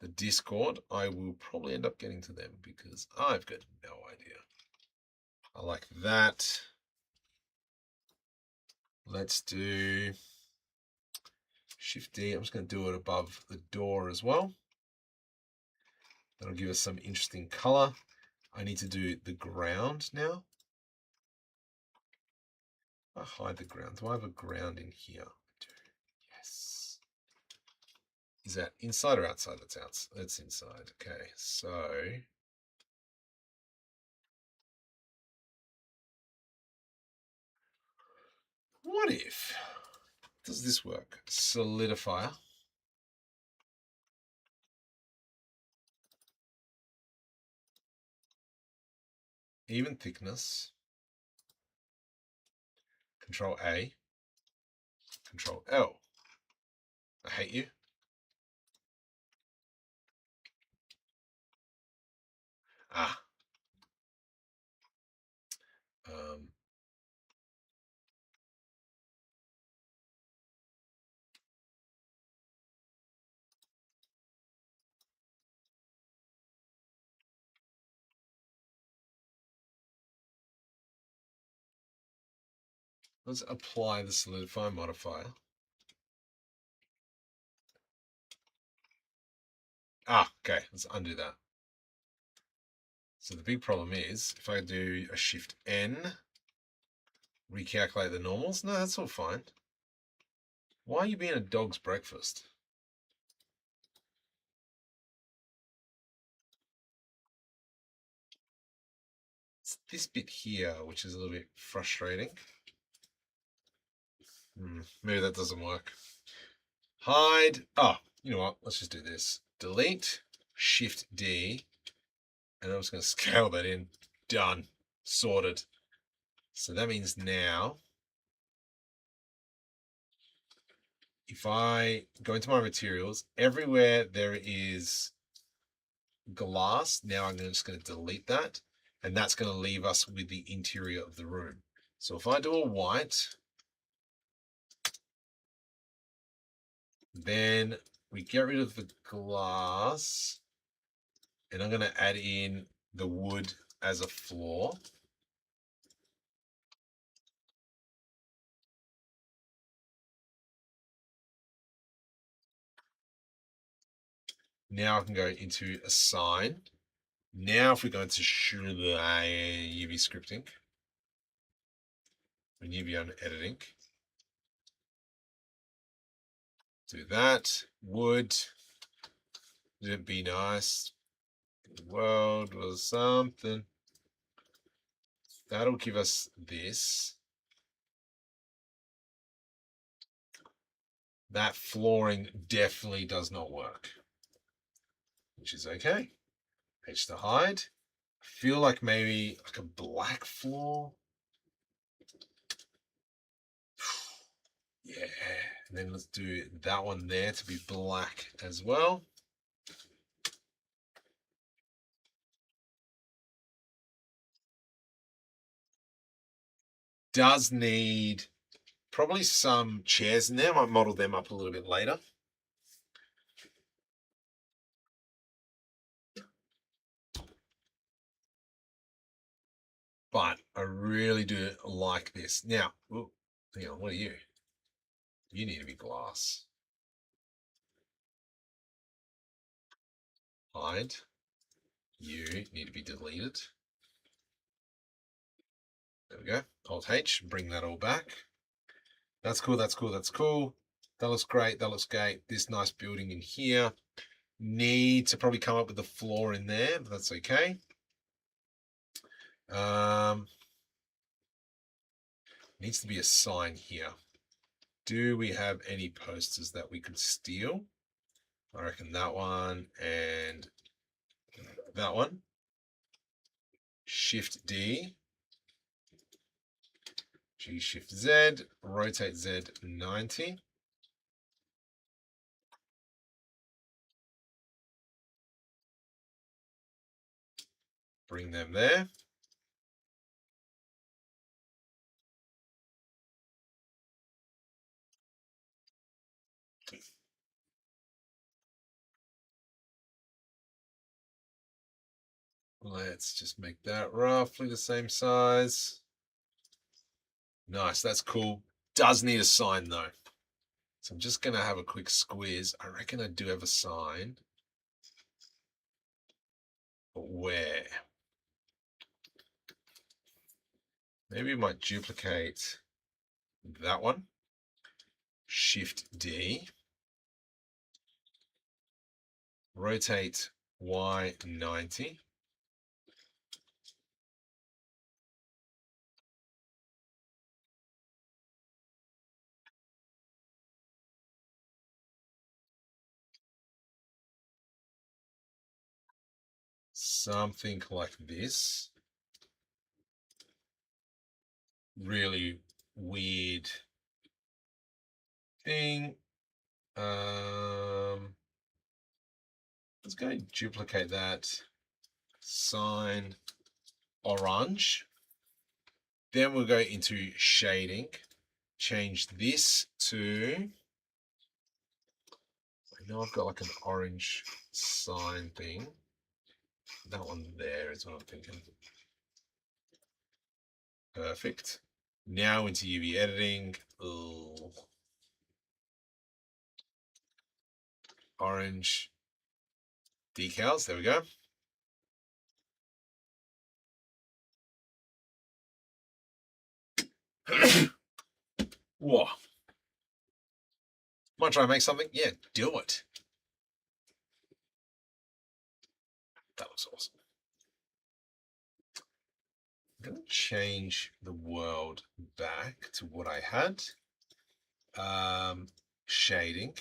the Discord. I will probably end up getting to them because I've got no idea. I like that. Let's do Shift D. I'm just going to do it above the door as well. That'll give us some interesting color. I need to do the ground now. I hide the ground. Do I have a ground in here? I do. Yes. Is that inside or outside? That's outside. That's inside. Okay, so what if, does this work? Solidifier. Even thickness. Control A. Control L. I hate you. Ah. Um, Let's apply the solidify modifier. Okay, let's undo that. So the big problem is if I do a Shift N, recalculate the normals. No, that's all fine. Why are you being a dog's breakfast? It's this bit here, which is a little bit frustrating. Maybe that doesn't work. Hide. You know what? Let's just do this. Delete, Shift D, and I'm just going to scale that in. Done. Sorted. So that means now, if I go into my materials, everywhere there is glass, now I'm just going to delete that, and that's going to leave us with the interior of the room. So if I do a white, then we get rid of the glass, and I'm going to add in the wood as a floor. Now I can go into assign. Now if we go into UV scripting, and UV on editing, do that. Wood, it'd be nice. The world was something. That'll give us this. That flooring definitely does not work, which is okay. H to hide. I feel like maybe like a black floor. Yeah, and then let's do that one there to be black as well. Does need probably some chairs in there. I might model them up a little bit later. But I really do like this. Now, hang on, what are you? You need to be glass. Hide. You need to be deleted. There we go. Alt H, bring that all back. That's cool, that's cool, that's cool. That looks great, that looks great. This nice building in here. Need to probably come up with the floor in there, but that's okay. Needs to be a sign here. Do we have any posters that we could steal? I reckon that one and that one. Shift D. G Shift Z. Rotate Z 90. Bring them there. Let's just make that roughly the same size. Nice, that's cool. Does need a sign though. So I'm just going to have a quick squeeze. I reckon I do have a sign. But where? Maybe we might duplicate that one. Shift D. Rotate Y 90. Something like this. Really weird thing. Let's go and duplicate that. Sign orange. Then we'll go into shading. Change this to, I know I've got like an orange sign thing. That one there is what I'm thinking. Perfect. Now into UV editing. Ugh. Orange decals. There we go. Whoa. Want to try and make something? Yeah, do it. That looks awesome. I'm going to change the world back to what I had. Shading.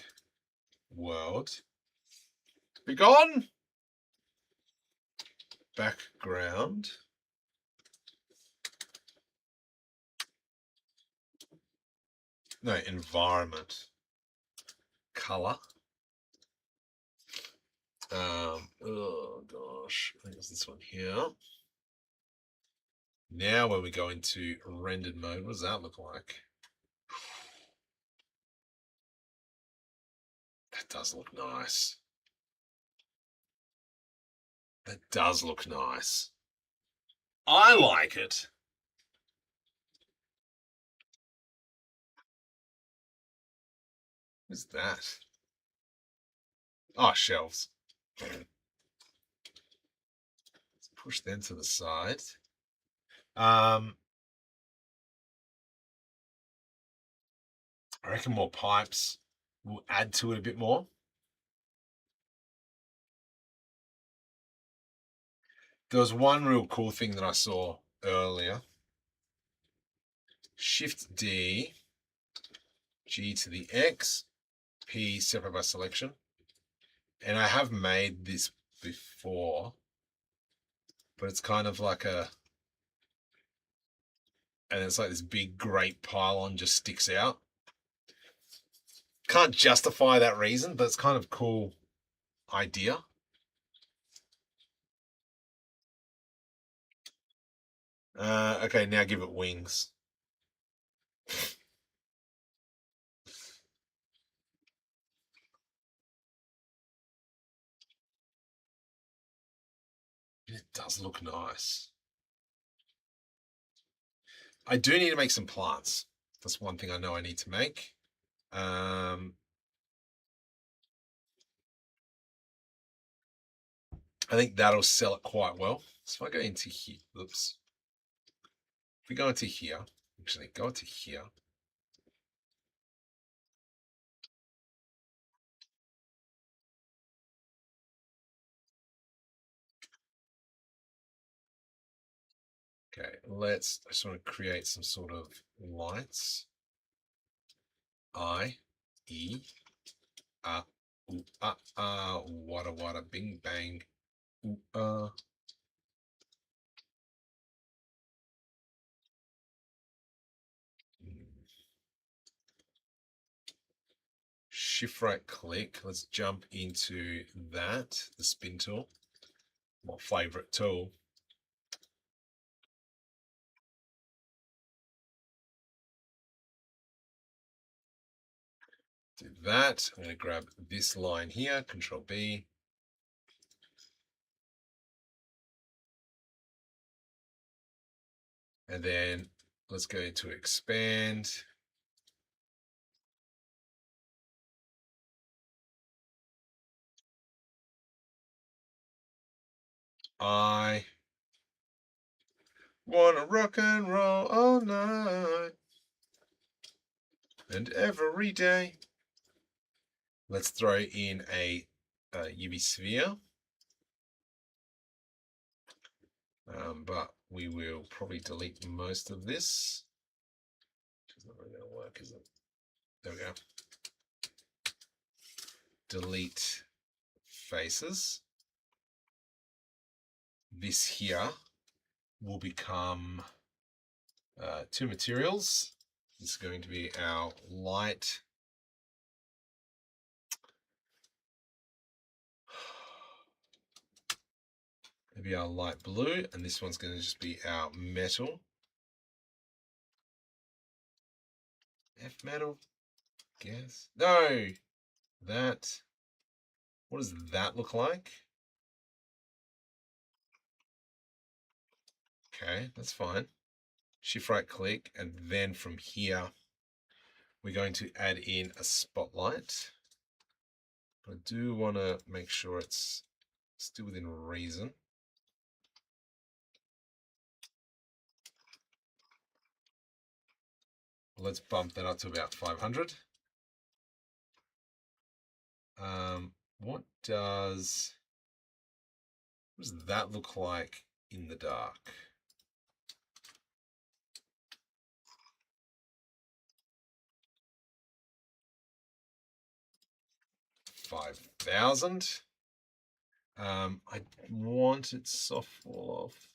World. Be gone. Background. No, environment. Color. Oh gosh, I think it's this one here. Now when we go into rendered mode, what does that look like? That does look nice. That does look nice. I like it. What's that? Oh, shelves. Let's push them to the side. I reckon more pipes will add to it a bit more. There was one real cool thing that I saw earlier. Shift D, G to the X, P separate by selection. And I have made this before, but it's kind of like and it's like this big great pylon just sticks out. Can't justify that reason, but it's kind of cool idea. Okay, now give it wings. It does look nice. I do need to make some plants. That's one thing I know I need to make. I think that'll sell it quite well. So if I go into here, oops. If we go into here, actually go into here. Okay, I just want to create some sort of lights. I, E, ooh, wada wada, bing bang, ooh, Shift right click. Let's jump into that, the spin tool, my favorite tool. Do that. I'm going to grab this line here, Control B. And then let's go to expand. I wanna rock and roll all night and every day. Let's throw in a UV sphere. But we will probably delete most of this. It's not really going to work, is it? There we go. Delete faces. This here will become two materials. This is going to be our light. Maybe our light blue, and this one's going to just be our metal. F metal, guess. No, that. What does that look like? Okay, that's fine. Shift right click, and then from here, we're going to add in a spotlight. I do want to make sure it's still within reason. Let's bump that up to about 500. What does that look like in the dark? $5,000. I want it soft fall off.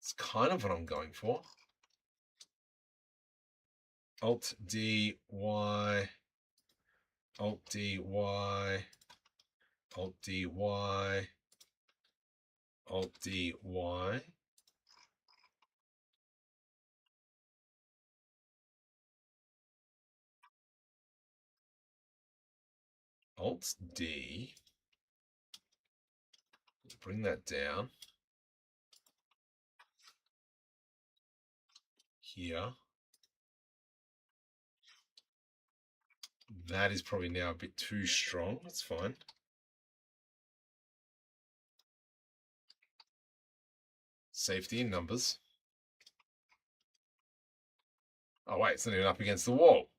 It's kind of what I'm going for. Alt D Y, Alt D Y, Alt D Y, Alt D Y. Alt D. Bring that down. Here. That is probably now a bit too strong. That's fine. Safety in numbers. Oh wait, it's not even up against the wall.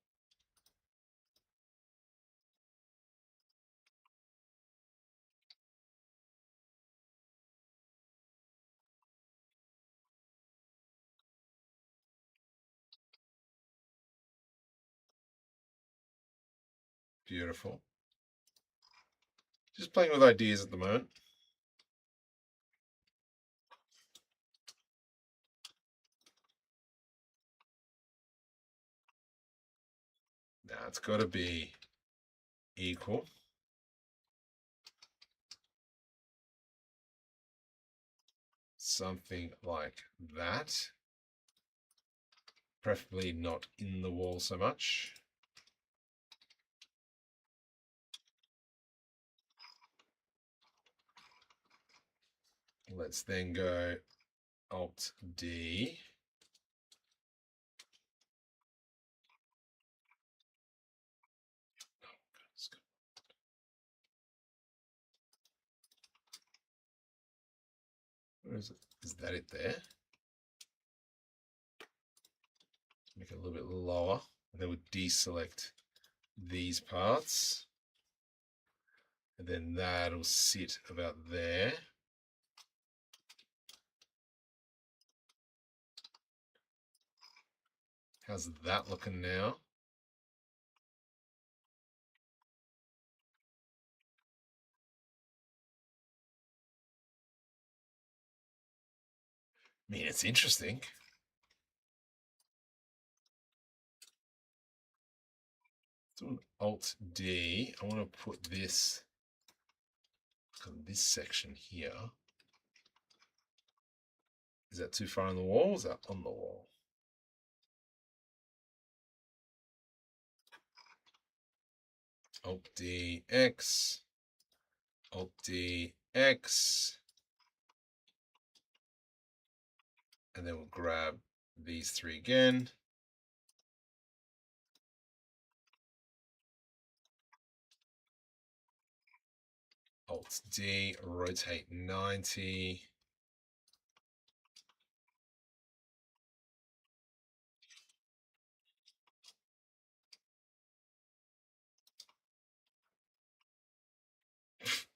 Beautiful. Just playing with ideas at the moment. Now it's got to be equal. Something like that. Preferably not in the wall so much. Let's then go Alt D. Where is it? Is that it there? Make it a little bit lower. And then we'll deselect these parts. And then that'll sit about there. How's that looking now? I mean, it's interesting. Do an Alt D. I want to put this on this section here. Is that too far on the wall? Is that on the wall? Alt D X. Alt D X. And then we'll grab these three again. Alt D, rotate 90.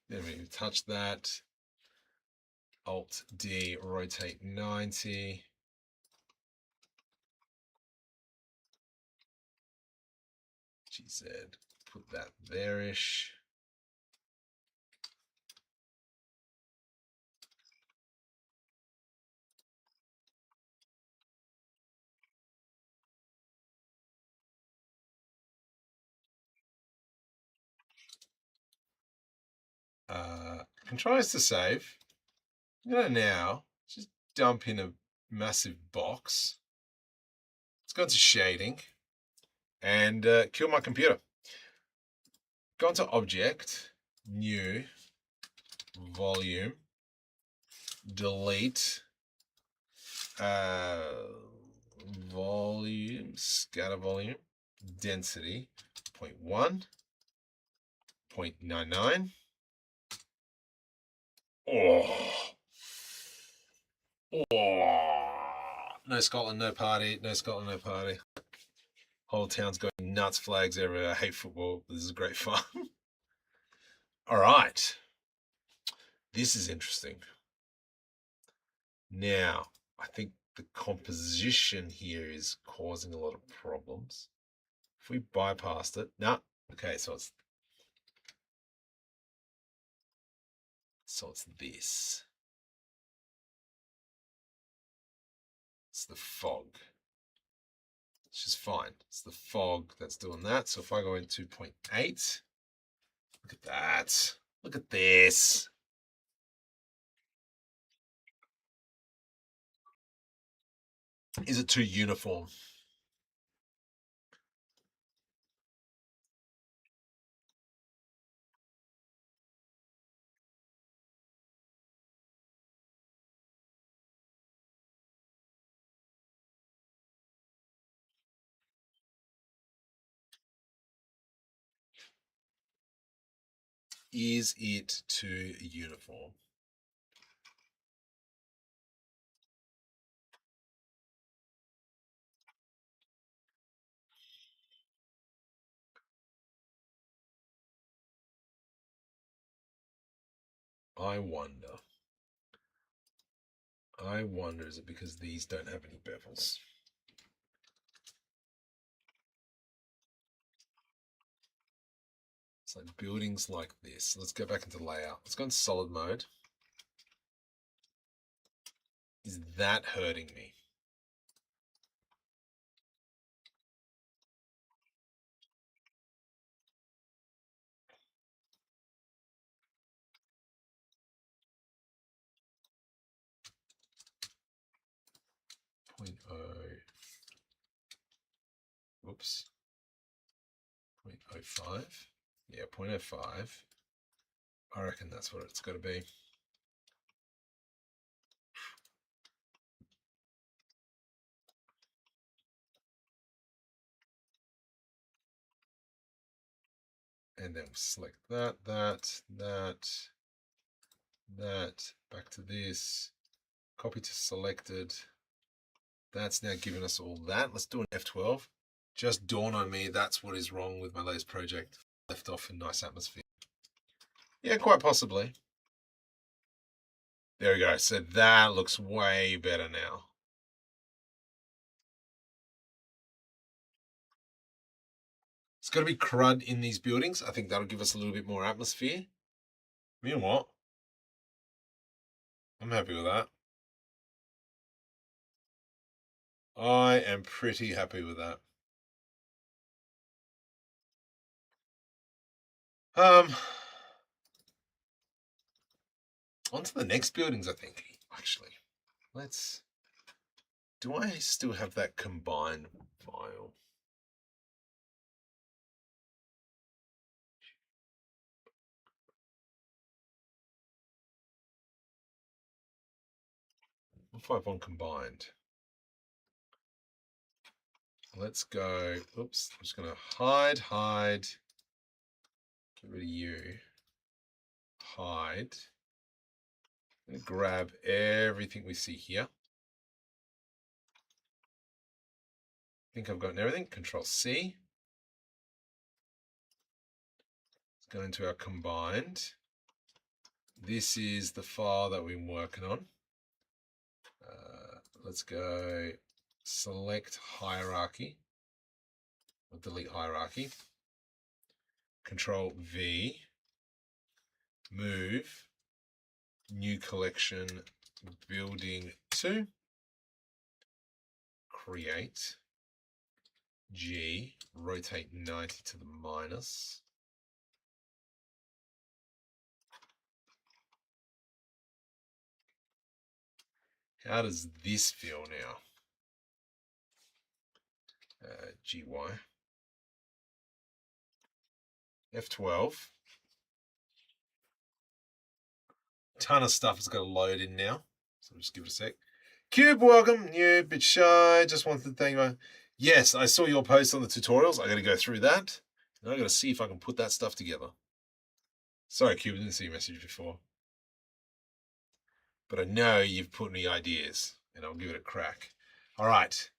Then we touch that. Alt D, rotate 90. GZ, put that there-ish. Controls to save. I'm gonna now just dump in a massive box. Let's go to shading. and kill my computer. Go into Object, New, Volume, delete, volume, scatter volume, density, 0.1, 0.99. No Scotland, no party. No Scotland, no party. Whole town's going nuts, flags everywhere. I hate football. This is great fun. All right. This is interesting. Now, I think the composition here is causing a lot of problems. If we bypassed it, no. Okay, so it's this. It's the fog. It's just fine. It's the fog that's doing that. So if I go in 2.8, look at that. Look at this. Is it too uniform? Is it too uniform? I wonder, is it because these don't have any bevels? It's like buildings like this. Let's go back into layout. Let's go in solid mode. Is that hurting me? Point oh. Whoops. 0.05. Yeah, 0.05. I reckon that's what it's got to be. And then select that, back to this, copy to selected. That's now giving us all that. Let's do an F12. Just dawned on me that's what is wrong with my latest project. Left off in nice atmosphere. Yeah, quite possibly. There we go. So that looks way better now. It's got to be crud in these buildings. I think that'll give us a little bit more atmosphere. You know what? I'm happy with that. I am pretty happy with that. On to the next buildings, I think, actually. Do I still have that combined file? What if I have one combined? Let's go, oops, I'm just gonna hide, get rid of you, hide, and grab everything we see here. I think I've gotten everything, Control C. Let's go into our combined. This is the file that we've been working on. Let's go select hierarchy, or delete hierarchy. Control V, move, new collection, building 2, create, G, rotate 90 to the minus. How does this feel now? GY. F12. Ton of stuff has got to load in now. So just give it a sec. Cube, welcome. New, bit shy. Just wanted to thank you. Yes, I saw your post on the tutorials. I got to go through that. And I got to see if I can put that stuff together. Sorry, Cube, I didn't see your message before. But I know you've put me ideas, and I'll give it a crack. All right.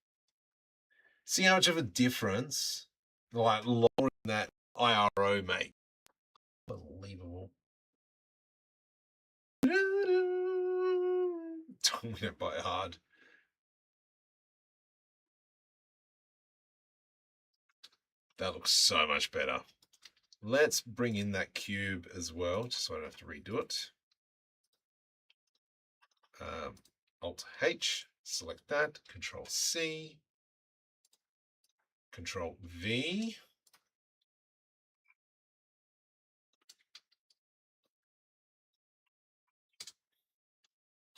See how much of a difference, like, lowering that IRO make. Unbelievable. Don't get by hard. That looks so much better. Let's bring in that cube as well, just so I don't have to redo it. Alt-H, select that, Control-C, Control-V.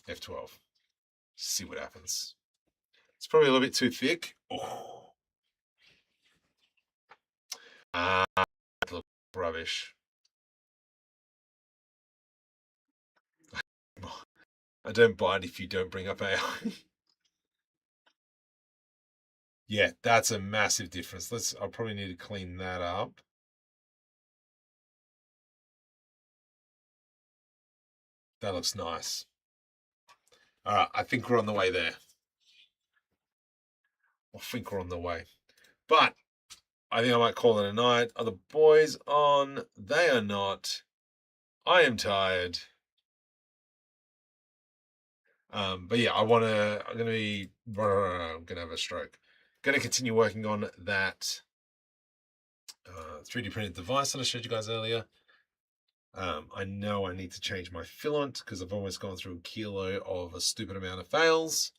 F12. See what happens. It's probably a little bit too thick. Oh. Rubbish. I don't bite if you don't bring up AI. Yeah, that's a massive difference. I'll probably need to clean that up. That looks nice. All right, I think we're on the way there. I think we're on the way. But I think I might call it a night. Are the boys on? They are not. I am tired. But yeah, I'm gonna have a stroke. Gonna continue working on that 3D printed device that I showed you guys earlier. I know I need to change my filament because I've almost gone through a kilo of a stupid amount of fails.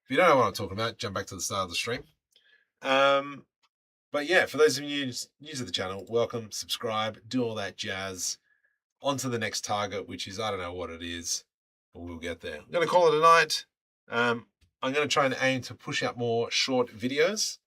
If you don't know what I'm talking about, jump back to the start of the stream. But yeah, for those of you new to the channel, welcome, subscribe, do all that jazz. On to the next target, which is, I don't know what it is, but we'll get there. I'm going to call it a night. I'm going to try and aim to push out more short videos.